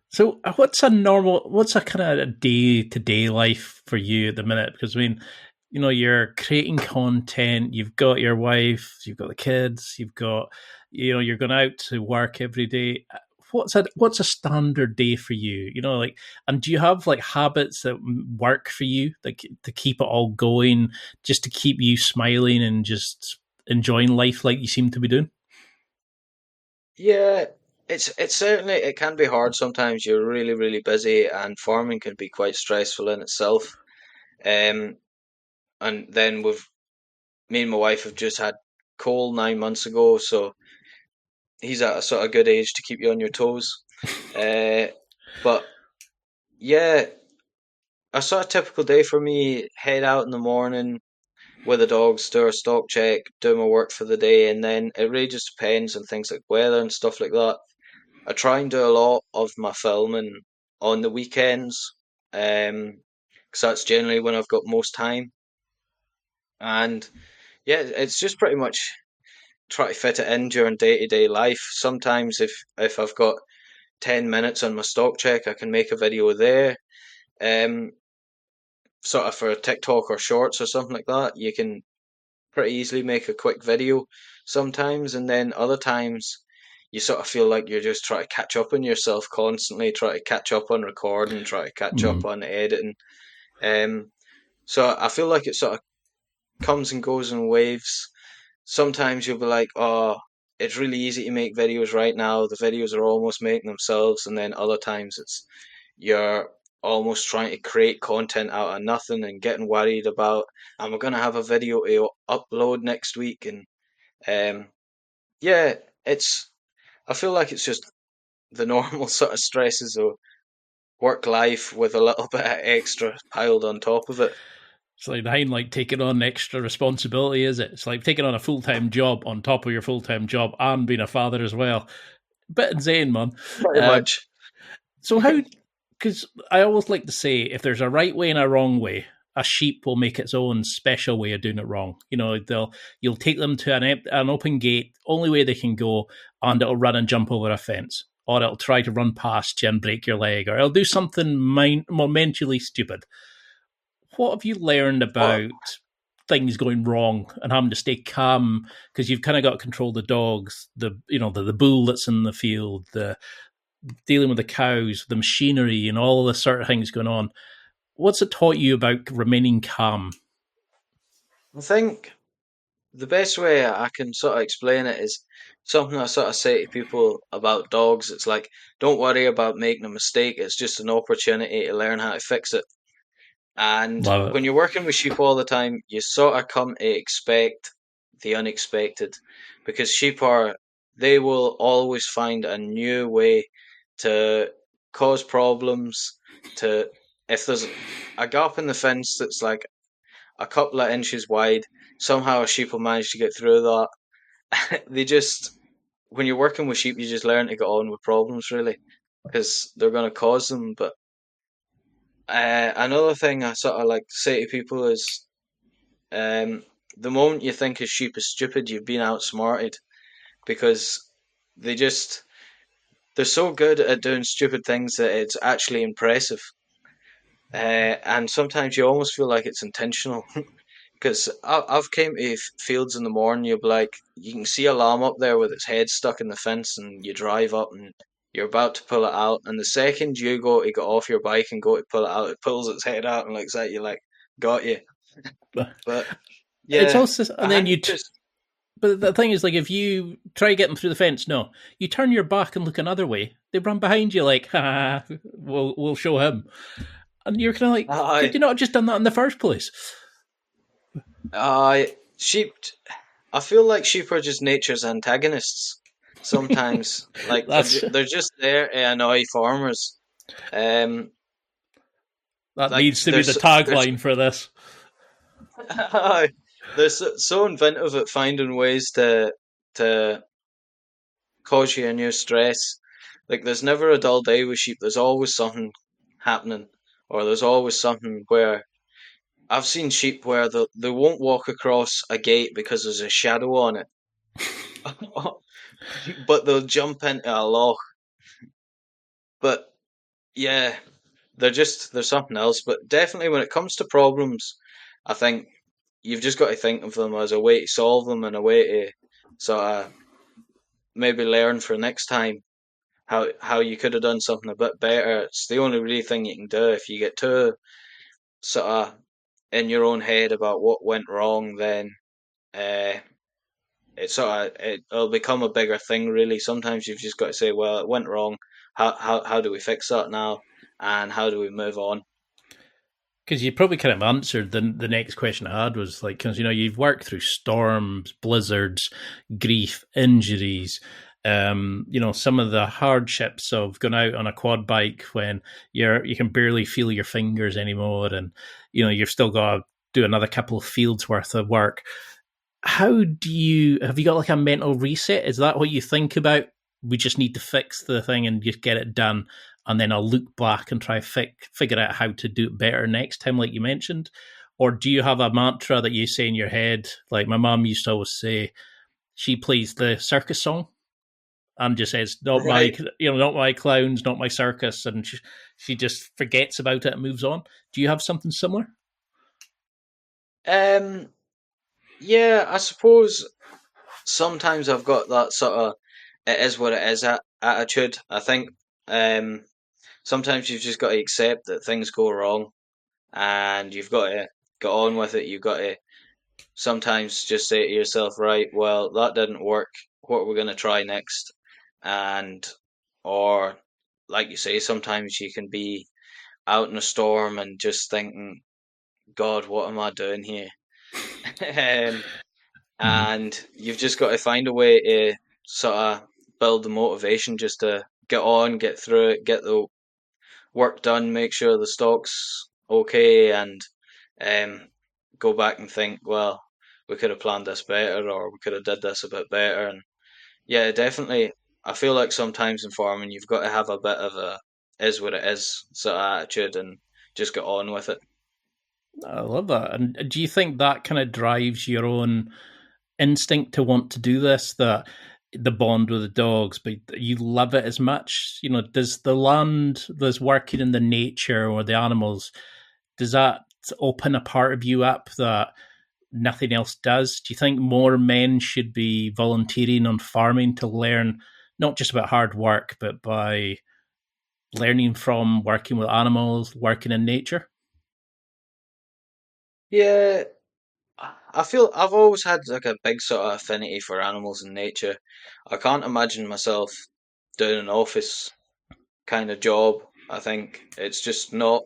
So, what's a kind of day to day life for you at the minute? Because, I mean, you're creating content, you've got your wife, you've got the kids, you're going out to work every day. What's a standard day for you? Like, and do you have like habits that work for you, like to keep it all going, just to keep you smiling and just enjoying life like you seem to be doing? Yeah, it's certainly it can be hard sometimes. You're really, really busy, and farming can be quite stressful in itself. Um, and then with me and my wife have just had Cole 9 months ago, so he's at a sort of good age to keep you on your toes. Uh, but yeah, a sort of typical day for me: head out in the morning with the dogs, do a stock check, do my work for the day, and then it really just depends on things like weather and stuff like that. I try and do a lot of my filming on the weekends, because that's generally when I've got most time. And yeah, it's just pretty much try to fit it in during day to day life. Sometimes if I've got 10 minutes on my stock check, I can make a video there. Sort of for TikTok or Shorts or something like that, you can pretty easily make a quick video sometimes, and then other times you sort of feel like you're just trying to catch up on yourself constantly, try to catch up on recording, try to catch up on editing. So I feel like it sort of comes and goes in waves. Sometimes you'll be like, oh, it's really easy to make videos right now. The videos are almost making themselves, and then other times you're almost trying to create content out of nothing and getting worried about, am I gonna have a video to upload next week? And yeah, I feel like it's just the normal sort of stresses of work life with a little bit of extra piled on top of it. It's like behind like taking on extra responsibility, is it? It's like taking on a full-time job on top of your full-time job and being a father as well. Bit insane, man. Pretty much. So how, because I always like to say, if there's a right way and a wrong way, a sheep will make its own special way of doing it wrong. You know, you'll take them to an open gate, only way they can go, and it'll run and jump over a fence. Or it'll try to run past you and break your leg, or it'll do something momentally stupid. What have you learned about things going wrong and having to stay calm because you've kind of got to control the dogs, the bull that's in the field, the dealing with the cows, the machinery, and all the sort of things going on? What's it taught you about remaining calm? I think the best way I can sort of explain it is something I sort of say to people about dogs. It's like, don't worry about making a mistake. It's just an opportunity to learn how to fix it. And when you're working with sheep all the time, you sort of come to expect the unexpected, because they will always find a new way to cause problems. If there's a gap in the fence that's like a couple of inches wide, somehow a sheep will manage to get through that. When you're working with sheep, you just learn to get on with problems, really, because they're going to cause them. But another thing I sort of like to say to people is, the moment you think a sheep is stupid, you've been outsmarted, because they're so good at doing stupid things that it's actually impressive. And sometimes you almost feel like it's intentional. Because I've came to fields in the morning, you'll be like, you can see a lamb up there with its head stuck in the fence, and you drive up and you're about to pull it out, and the second you go to get off your bike and go to pull it out, it pulls its head out and looks at you like, got you. But yeah, it's also, and then but the thing is, like, if you try to get them through the fence, no, you turn your back and look another way, they run behind you like, ha, we'll show him. And you're kind of like, could you not have just done that in the first place? Sheep, I feel like sheep are just nature's antagonists sometimes. Like, they're just there to annoy farmers. That needs to be the tagline for this. They're so inventive at finding ways to cause you a new stress. Like, there's never a dull day with sheep. There's always something happening, or there's always something where I've seen sheep where they won't walk across a gate because there's a shadow on it, but they'll jump into a loch. But yeah, they're something else. But definitely when it comes to problems, I think you've just got to think of them as a way to solve them and a way to sort of maybe learn for next time how you could have done something a bit better. It's the only really thing you can do. If you get too sort of in your own head about what went wrong, then it'll become a bigger thing, really. Sometimes you've just got to say, well, it went wrong. How do we fix that now? And how do we move on? Because you probably kind of answered the next question I had, was like, because you've worked through storms, blizzards, grief, injuries, some of the hardships of going out on a quad bike when you can barely feel your fingers anymore, and you've still got to do another couple of fields worth of work. Have you got like a mental reset? Is that what you think about? We just need to fix the thing and just get it done, and then I'll look back and try figure out how to do it better next time, like you mentioned? Or do you have a mantra that you say in your head? Like my mum used to always say, she plays the circus song, and just says, "Not my, Right. not my clowns, not my circus," and she just forgets about it and moves on. Do you have something similar? Um, yeah, I suppose sometimes I've got that sort of it is what it is attitude. I think um, sometimes you've just got to accept that things go wrong and you've got to get on with it. You've got to sometimes just say to yourself, right, well, that didn't work. What are we going to try next? And, or like you say, sometimes you can be out in a storm and just thinking, God, what am I doing here? um, Mm. and you've just got to find a way to sort of build the motivation just to get on, get through it, get the work done, make sure the stock's okay, and um, go back and think, well, we could have planned this better, or we could have did this a bit better. And yeah, definitely, I feel like sometimes in farming you've got to have a bit of a is what it is sort of attitude and just get on with it. I love that. And do you think that kind of drives your own instinct to want to do this? That the bond with the dogs, but you love it as much. Does the land, does working in the nature or the animals, does that open a part of you up that nothing else does? Do you think more men should be volunteering on farming to learn not just about hard work, but by learning from working with animals, working in nature? Yeah, I feel I've always had like a big sort of affinity for animals and nature. I can't imagine myself doing an office kind of job. I think it's just not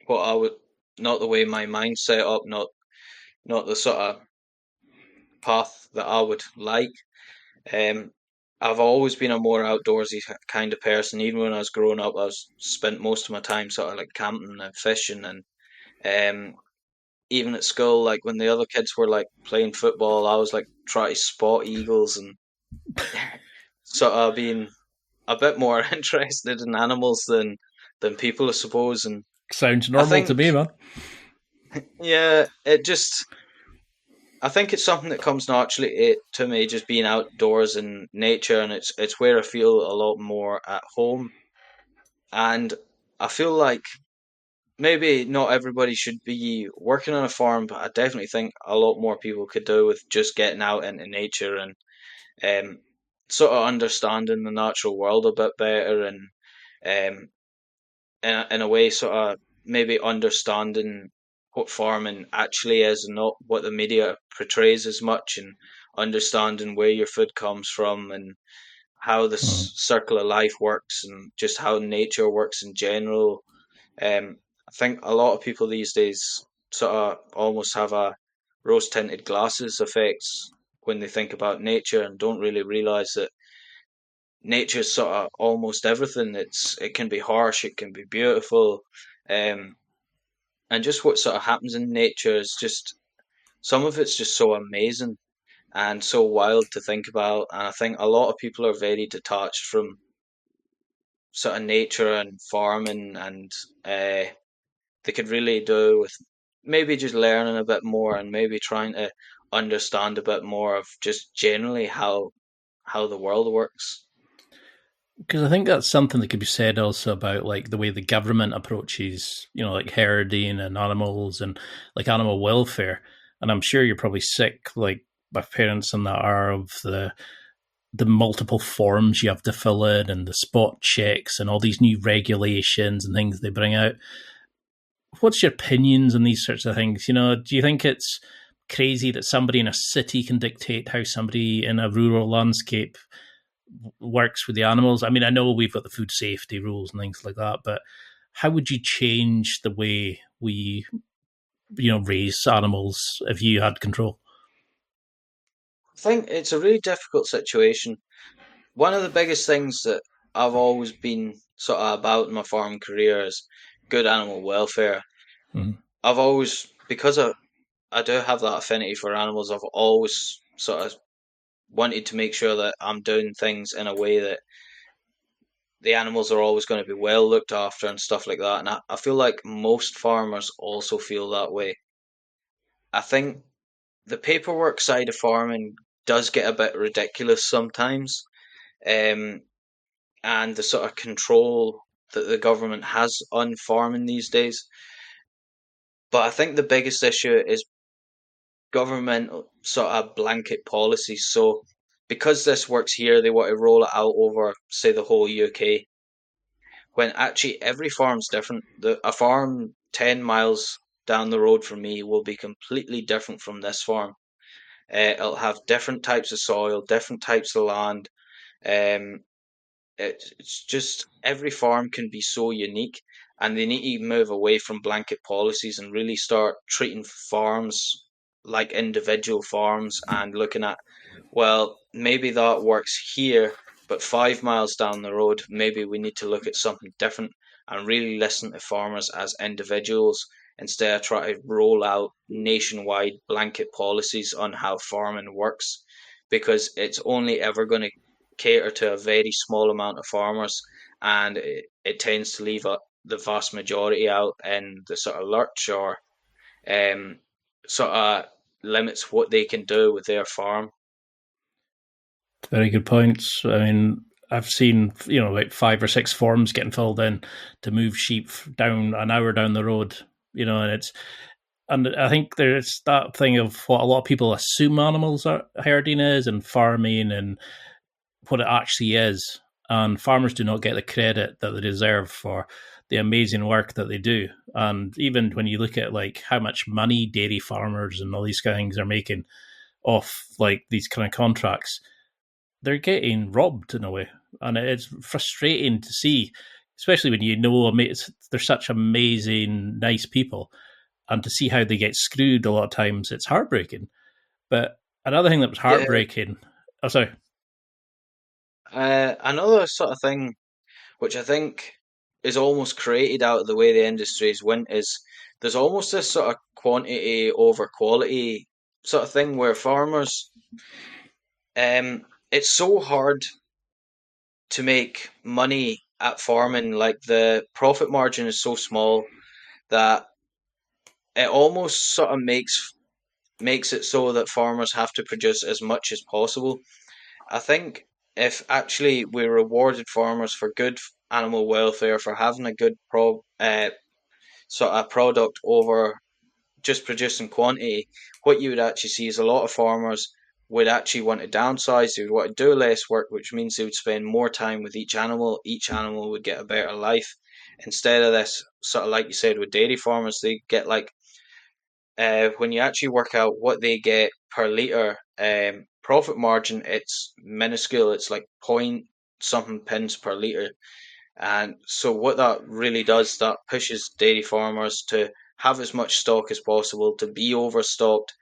what I would, not the way my mind's set up, not the sort of path that I would like. Um, I've always been a more outdoorsy kind of person. Even when I was growing up, I was spent most of my time sort of like camping and fishing, and um, even at school, like when the other kids were like playing football, I was like trying to spot eagles and sort of being a bit more interested in animals than people, I suppose. And Sounds I normal to think, me, man. yeah, I think it's something that comes naturally to me, just being outdoors in nature, and it's where I feel a lot more at home. And I feel like maybe not everybody should be working on a farm, but I definitely think a lot more people could do with just getting out into nature and um, sort of understanding the natural world a bit better, and um, in a way, sort of maybe understanding what farming actually is and not what the media portrays as much, and understanding where your food comes from and how Mm. this circle of life works and just how nature works in general. I think a lot of people these days sort of almost have a rose tinted glasses effects when they think about nature and don't really realize that nature's sort of almost everything. It can be harsh, it can be beautiful, um, and just what sort of happens in nature is just some of it's just so amazing and so wild to think about. And I think a lot of people are very detached from sort of nature and farming, and they could really do with maybe just learning a bit more and maybe trying to understand a bit more of just generally how the world works. Because I think that's something that could be said also about like the way the government approaches, like herding and animals and like animal welfare. And I'm sure you're probably sick, like my parents and that are, of the multiple forms you have to fill in and the spot checks and all these new regulations and things they bring out. What's your opinions on these sorts of things? Do you think it's crazy that somebody in a city can dictate how somebody in a rural landscape works with the animals? I mean, I know we've got the food safety rules and things like that, but how would you change the way we, raise animals if you had control? I think it's a really difficult situation. One of the biggest things that I've always been sort of about in my farm career is good animal welfare. Mm. I've always, because I do have that affinity for animals, I've always sort of wanted to make sure that I'm doing things in a way that the animals are always going to be well looked after and stuff like that. And I feel like most farmers also feel that way. I think the paperwork side of farming does get a bit ridiculous sometimes. and the sort of control that the government has on farming these days. But I think the biggest issue is government sort of blanket policies. So because this works here, they want to roll it out over, say, the whole UK. When actually every farm's different. A farm 10 miles down the road from me will be completely different from this farm. It'll have different types of soil, different types of land. Um, it's just every farm can be so unique, and they need to move away from blanket policies and really start treating farms like individual farms and looking at, well, maybe that works here, but 5 miles down the road, maybe we need to look at something different and really listen to farmers as individuals instead of try to roll out nationwide blanket policies on how farming works, because it's only ever going to cater to a very small amount of farmers, and it tends to leave the vast majority out in the sort of lurch, or um, sort of limits what they can do with their farm. Very good points. I mean, I've seen, like 5 or 6 forms getting filled in to move sheep down an hour down the road, and I think there's that thing of what a lot of people assume animals are herding is and farming and what it actually is. And farmers do not get the credit that they deserve for the amazing work that they do. And even when you look at like how much money dairy farmers and all these kind of things are making off like these kind of contracts, they're getting robbed in a way. And it's frustrating to see, especially when they're such amazing, nice people, and to see how they get screwed a lot of times, it's heartbreaking. But another thing that was heartbreaking, Another sort of thing which I think is almost created out of the way the industries went is there's almost this sort of quantity over quality sort of thing where farmers, it's so hard to make money at farming. Like the profit margin is so small that it almost sort of makes it so that farmers have to produce as much as possible. I think if actually we rewarded farmers for good animal welfare, for having a good sort of product over just producing quantity, what you would actually see is a lot of farmers would actually want to downsize. They would want to do less work, which means they would spend more time with each animal. Each animal would get a better life. Instead of this, sort of like you said with dairy farmers, they get like, when you actually work out what they get per litre profit margin, it's minuscule. It's like point something pence per litre. And so what that really does, that pushes dairy farmers to have as much stock as possible, to be overstocked,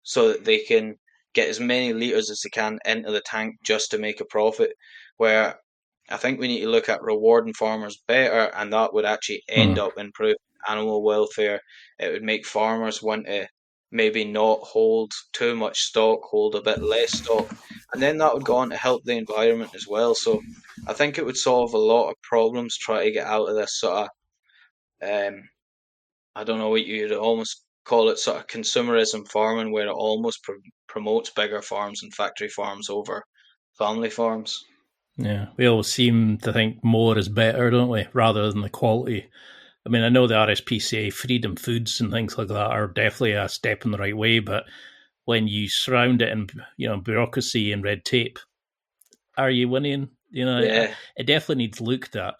so that they can get as many litres as they can into the tank just to make a profit. Where I think we need to look at rewarding farmers better, and that would actually end up improving animal welfare. It would make farmers want to maybe not hold too much stock, hold a bit less stock, and then that would go on to help the environment as well. So I think it would solve a lot of problems, try to get out of this sort of, I don't know what you'd almost call it, sort of consumerism farming, where it almost promotes bigger farms and factory farms over family farms. Yeah, we always seem to think more is better, don't we, rather than the quality. I mean, I know the RSPCA freedom foods and things like that are definitely a step in the right way, but when you surround it in bureaucracy and red tape, are you winning? Yeah, It definitely needs looked at.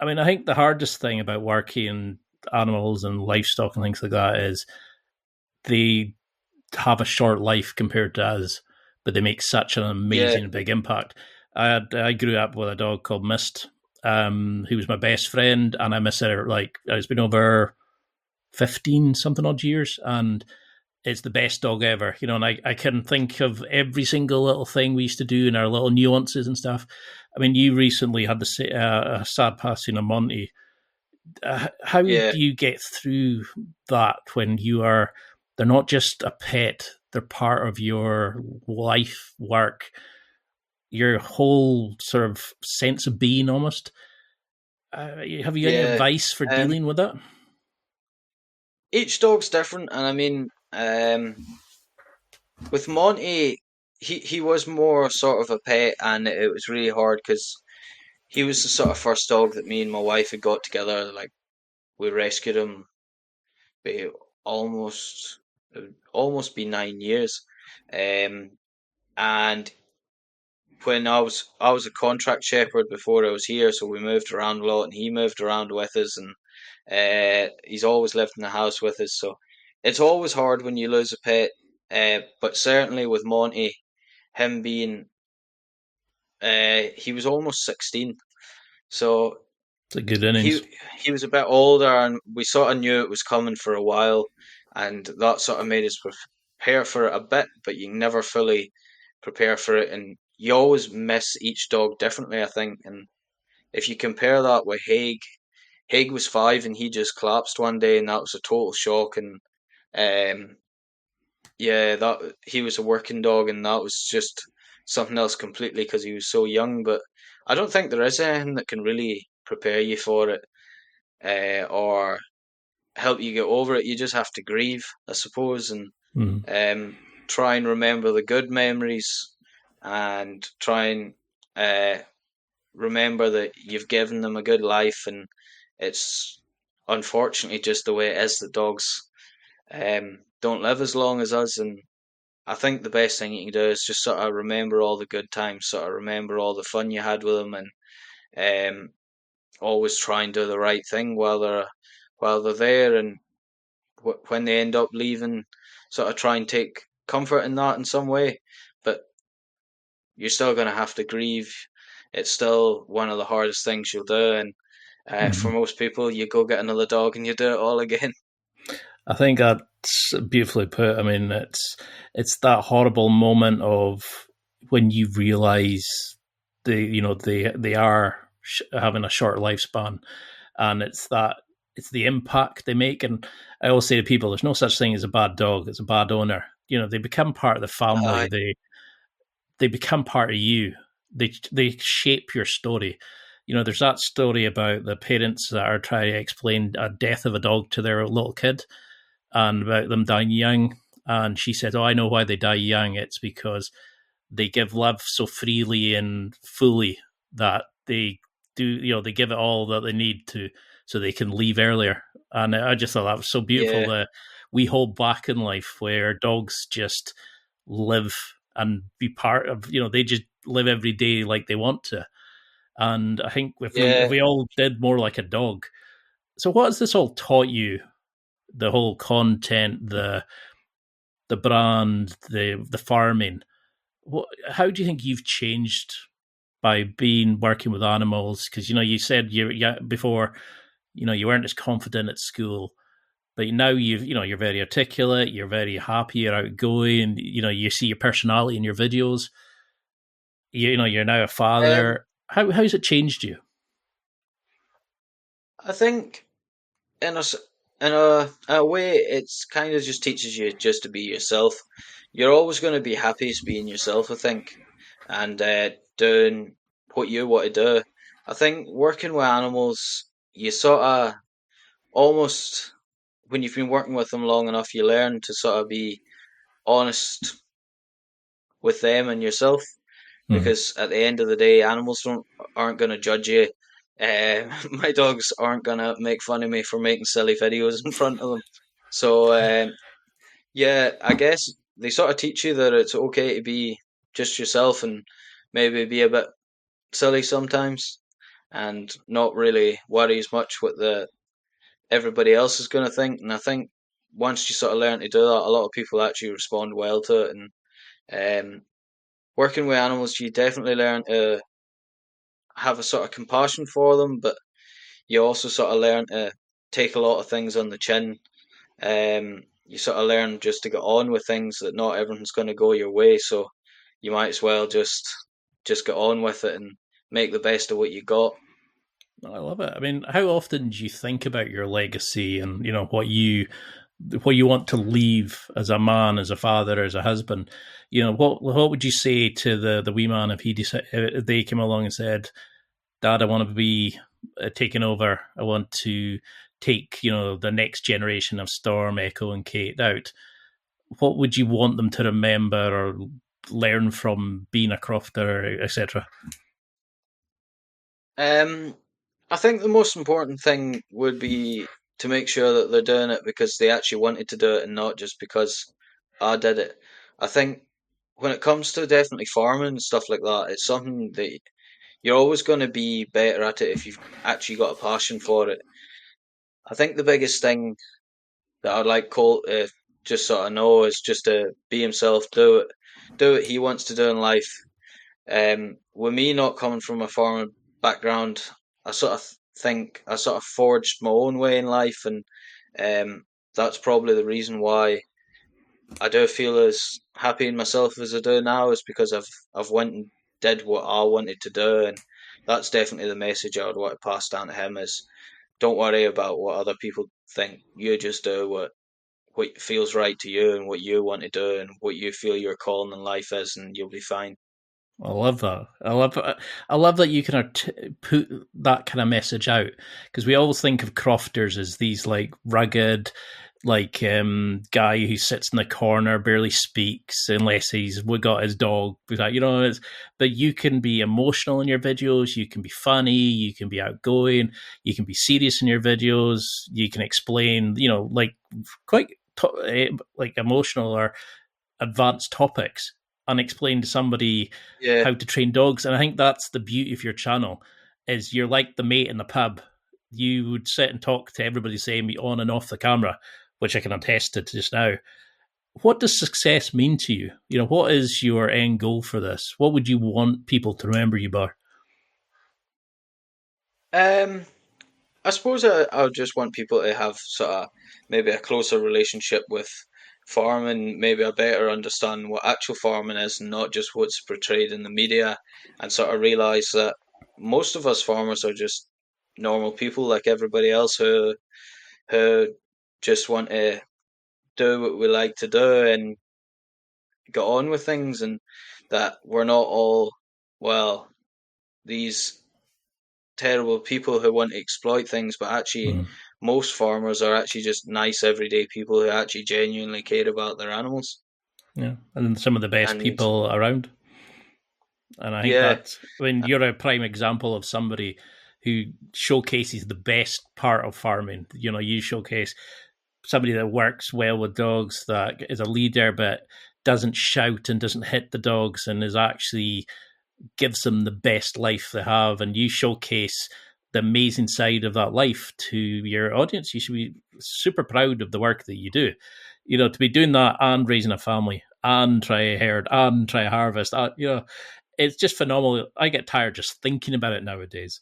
I mean, I think the hardest thing about working animals and livestock and things like that is they have a short life compared to us, but they make such an yeah, amazing big impact. I grew up with a dog called Mist, who was my best friend, and I miss her. Like, it's been over 15 something odd years, and it's the best dog ever, and I can think of every single little thing we used to do and our little nuances and stuff. I mean, you recently had a sad passing of Monty. How yeah, do you get through that when they're not just a pet, they're part of your life, work, your whole sort of sense of being almost? Have you any yeah. advice for Um, dealing with that? each dog's different, and I mean, with Monty. he was more sort of a pet, and it was really hard because he was the sort of first dog that me and my wife had got together. Like we rescued him, be almost it would almost be 9 years, um, and when I was a contract shepherd before I was here, so we moved around a lot, and he moved around with us, and he's always lived in the house with us. So it's always hard when you lose a pet, but certainly with Monty, him being he was almost 16, so It's a good innings. he was a bit older, and we sort of knew it was coming for a while, and that sort of made us prepare for it a bit, but you can never fully prepare for it, and you always miss each dog differently, I think. And if you compare that with Haig was 5 and he just collapsed one day, and that was a total shock. And um, yeah, that he was a working dog, and that was just something else completely because he was so young. But I don't think there is anything that can really prepare you for it, or help you get over it. You just have to grieve, I suppose, and Mm. try and remember the good memories, and try and remember that you've given them a good life, and it's unfortunately just the way it is that dogs don't live as long as us. And I think the best thing you can do is just sort of remember all the good times, sort of remember all the fun you had with them, and um, always try and do the right thing while they're there, and when they end up leaving, sort of try and take comfort in that in some way. But you're still going to have to grieve. It's still one of the hardest things you'll do, and for Mm. most people, you go get another dog and you do it all again. I think that's beautifully put. I mean, it's that horrible moment of when you realise they are having a short lifespan, and it's the impact they make. And I always say to people, there's no such thing as a bad dog; it's a bad owner. They become part of the family. Uh, They become part of you. They shape your story. There's that story about the parents that are trying to explain a death of a dog to their little kid, and about them dying young. And she said, "Oh, I know why they die young. It's because they give love so freely and fully that they do. They give it all that they need to, so they can leave earlier." And I just thought that was so beautiful yeah, that we hold back in life where dogs just live and be part of. They just live every day like they want to. And I think if yeah. we all did more like a dog. So what has this all taught you? The whole content, the brand, the farming. How do you think you've changed by working with animals? Because you said before, you weren't as confident at school, but now you're very articulate, you're very happy, you're outgoing. You see your personality in your videos. You're now a Um, father. How's it changed you? I think in a way, it's kind of just teaches you just to be yourself. You're always going to be happiest being yourself, I think, and doing what you want to do. I think working with animals, you sort of almost, when you've been working with them long enough, you learn to sort of be honest with them and yourself, Mm. because at the end of the day, animals aren't going to judge you. My dogs aren't going to make fun of me for making silly videos in front of them. So yeah, I guess they sort of teach you that it's okay to be just yourself, and maybe be a bit silly sometimes, and not really worry as much what the everybody else is going to think. And I think once you sort of learn to do that, a lot of people actually respond well to it. And working with animals, you definitely learn to have a sort of compassion for them, but you also sort of learn to take a lot of things on the chin. You sort of learn just to get on with things, that not everything's going to go your way, so you might as well just get on with it and make the best of what you got. I love it. I mean, how often do you think about your legacy and what you want to leave as a man, as a father, as a husband? What would you say to the wee man if they came along and said, "Dad, I want to be taking over. I want to take the next generation of Storm, Echo, and Kate out." What would you want them to remember, or learn from being a crofter, etc.? I think the most important thing would be to make sure that they're doing it because they actually wanted to do it and not just because I did it. I think when it comes to definitely farming and stuff like that, it's something that you're always going to be better at it if you've actually got a passion for it. I think the biggest thing that I'd like Colt to just sort of know is just to be himself, do what he wants to do in life. With me not coming from a farming background, I sort of think I sort of forged my own way in life, and that's probably the reason why I do feel as happy in myself as I do now is because I've went and did what I wanted to do, and that's definitely the message I would want to pass down to him is don't worry about what other people think. You just do what feels right to you and what you want to do and what you feel your calling in life is, and you'll be fine. I love that. I love that you can put that kind of message out, because we always think of crofters as these like rugged, like guy who sits in the corner, barely speaks unless he's got his dog. You know, but you can be emotional in your videos. You can be funny. You can be outgoing. You can be serious in your videos. You can explain, you know, like quite like emotional or advanced topics and explain to somebody Yeah, how to train dogs. And I think that's the beauty of your channel, is you're like the mate in the pub. You would sit and talk to everybody, saying me on and off the camera, which I can attest to just now. What does success mean to you? You know, what is your end goal for this? What would you want people to remember you by? um, I suppose I would just want people to have sort of maybe a closer relationship with farming, maybe a better understand what actual farming is and not just what's portrayed in the media, and sort of realize that most of us farmers are just normal people like everybody else who just want to do what we like to do and get on with things, and that we're not all, well, these terrible people who want to exploit things, but actually Mm. most farmers are actually just nice everyday people who actually genuinely care about their animals. Yeah, and some of the best And people around. And I think yeah, that, I mean, you're a prime example of somebody who showcases the best part of farming. You know, you showcase somebody that works well with dogs, that is a leader, but doesn't shout and doesn't hit the dogs, and is actually gives them the best life they have. And you showcase the amazing side of that life to your audience. You should be super proud of the work that you do. You know, to be doing that and raising a family and try a herd and try a harvest, you know, it's just phenomenal. I get tired just thinking about it nowadays.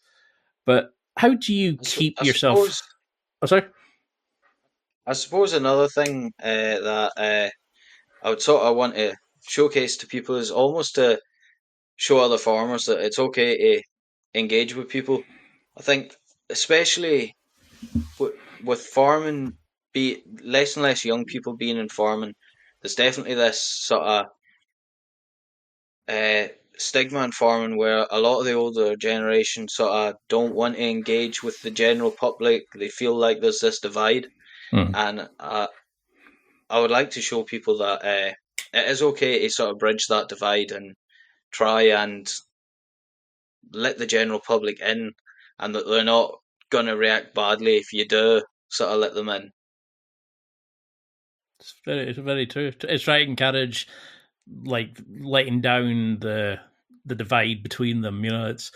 But how do you keep I yourself? suppose Oh, sorry. I suppose another thing that I would sort of want to showcase to people is almost to show other farmers that it's okay to engage with people. I think especially with farming, be less and less young people being in farming, there's definitely this sort of uh, stigma in farming where a lot of the older generation sort of don't want to engage with the general public. They feel like there's this divide, Mm. and I would like to show people that it is okay to sort of bridge that divide and try and let the general public in, and that they're not going to react badly if you do sort of let them in. It's very true. It's right, encourage like letting down the divide between them. You know, it's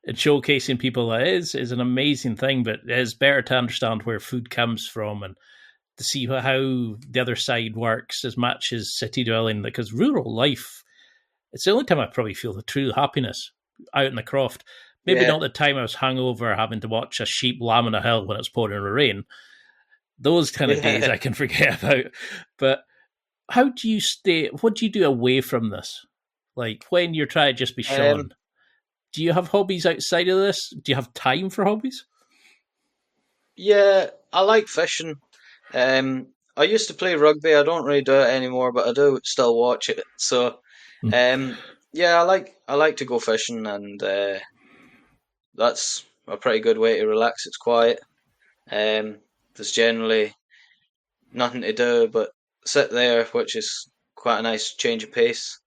showcasing people that is an amazing thing, but it's better to understand where food comes from and to see how the other side works as much as city dwelling, because rural life, it's the only time I probably feel the true happiness out in the croft. Maybe Yeah. not the time I was hungover having to watch a sheep lambing a hill when it's pouring rain. Those kind of days Yeah. I can forget about. But how do you stay? What do you do away from this? Like when you're trying to just be Um, Sean, do you have hobbies outside of this? Do you have time for hobbies? yeah, I like fishing. I used to play rugby. I don't really do it anymore, but I do still watch it. So, Hmm. um, yeah, I like to go fishing, and that's a pretty good way to relax. It's quiet. There's generally nothing to do but sit there, which is quite a nice change of pace.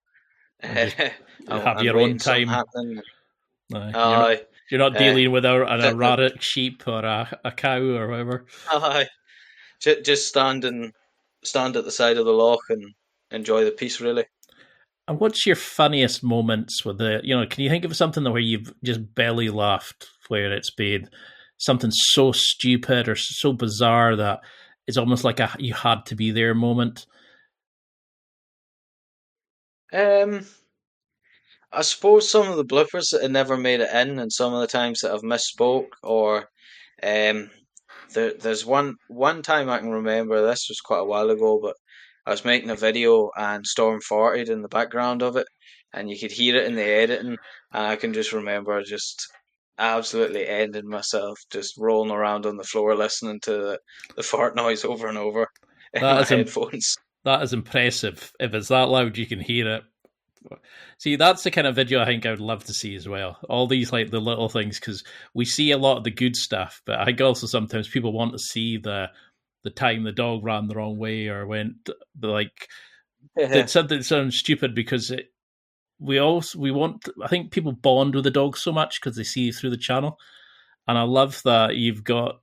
Have and your waiting own something time. happening. You're, you're not dealing with an Fit the, erratic sheep or a cow or whatever. aye, just stand at the side of the loch and enjoy the peace. Really. And what's your funniest moments with can you think of something where you've just belly laughed, where it's been something so stupid or so bizarre that it's almost like you had to be there moment? I suppose some of the bloopers that had never made it in, and some of the times that I've misspoke, or um, there's one time I can remember. This was quite a while ago, but I was making a video and Storm farted in the background of it, and you could hear it in the editing, and I can just remember just absolutely ending myself, just rolling around on the floor listening to the fart noise over and over in That my is headphones. that is impressive. If it's that loud, you can hear it. See, that's the kind of video I think I would love to see as well. All these like the little things, because we see a lot of the good stuff, but I think also sometimes people want to see the time the dog ran the wrong way or went like did something that sounds stupid, because we want. I think people bond with the dog so much because they see you through the channel, and I love that you've got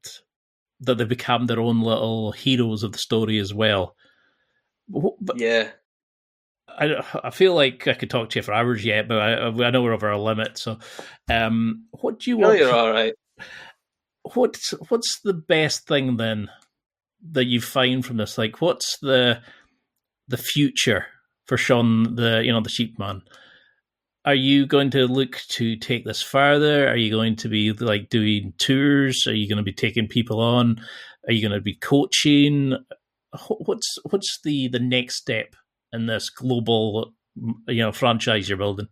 that they become their own little heroes of the story as well. But Yeah. I feel like I could talk to you for hours yet, but I know we're over our limit. So, what do you No, want? you're all right. What's the best thing then that you find from this? Like, what's the future for Sean, the sheepman? Are you going to look to take this further? Are you going to be like doing tours? Are you going to be taking people on? Are you going to be coaching? What's the next step in this global franchise you're building?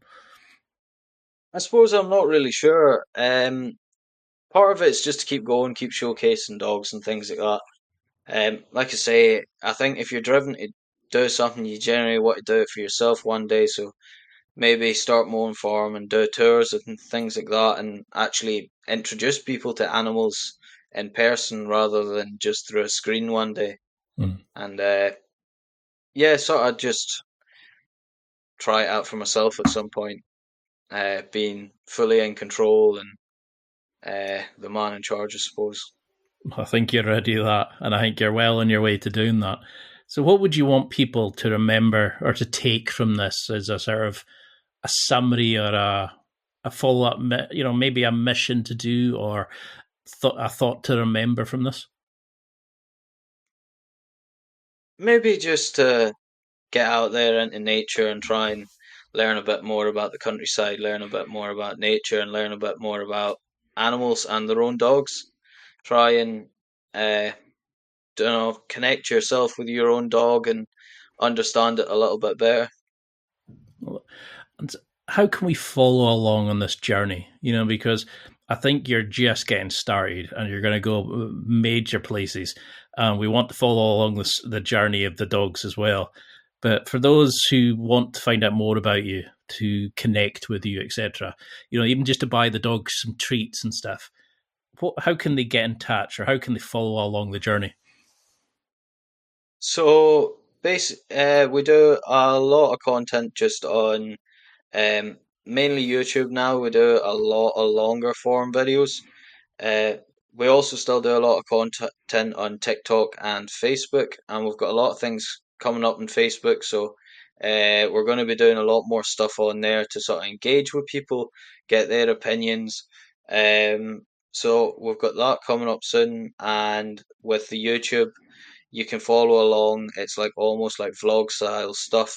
I suppose I'm not really sure. Part of it's just to keep going, keep showcasing dogs and things like that. Like I say, I think if you're driven to do something, you generally want to do it for yourself one day. So maybe start my own farm and do tours and things like that, and actually introduce people to animals in person rather than just through a screen one day. Mm. And yeah, sort of just try it out for myself at some point, being fully in control and the man in charge, I suppose. I think you're ready to that, and I think you're well on your way to doing that. So, what would you want people to remember or to take from this as a sort of a summary or a follow up? Maybe a mission to do or a thought to remember from this. Maybe just to get out there into nature and try and learn a bit more about the countryside, learn a bit more about nature, and learn a bit more about animals and their own dogs. Try and connect yourself with your own dog and understand it a little bit better. And how can we follow along on this journey? Because I think you're just getting started and you're going to go major places. We want to follow along the journey of the dogs as well. But for those who want to find out more about you, to connect with you, etc., even just to buy the dogs some treats and stuff, how can they get in touch or how can they follow along the journey? So, we do a lot of content just on mainly YouTube now. We do a lot of longer form videos. We also still do a lot of content on TikTok and Facebook, and we've got a lot of things coming up on Facebook. So we're going to be doing a lot more stuff on there to sort of engage with people, get their opinions. So we've got that coming up soon, and with the YouTube, you can follow along. It's like almost like vlog style stuff.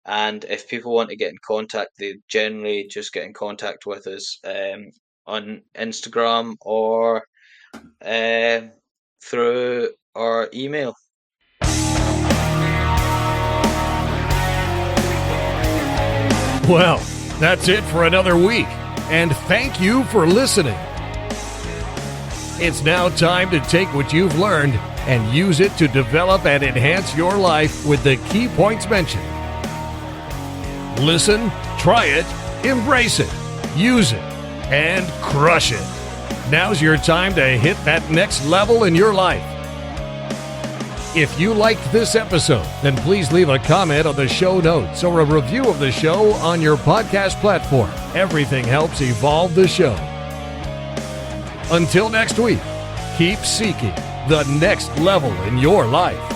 And if people want to get in contact, they generally just get in contact with us on Instagram or through our email. Well, that's it for another week, and thank you for listening. It's now time to take what you've learned and use it to develop and enhance your life with the key points mentioned. Listen, try it, embrace it, use it, and crush it. Now's your time to hit that next level in your life. If you liked this episode, then please leave a comment on the show notes or a review of the show on your podcast platform. Everything helps evolve the show. Until next week, keep seeking the next level in your life.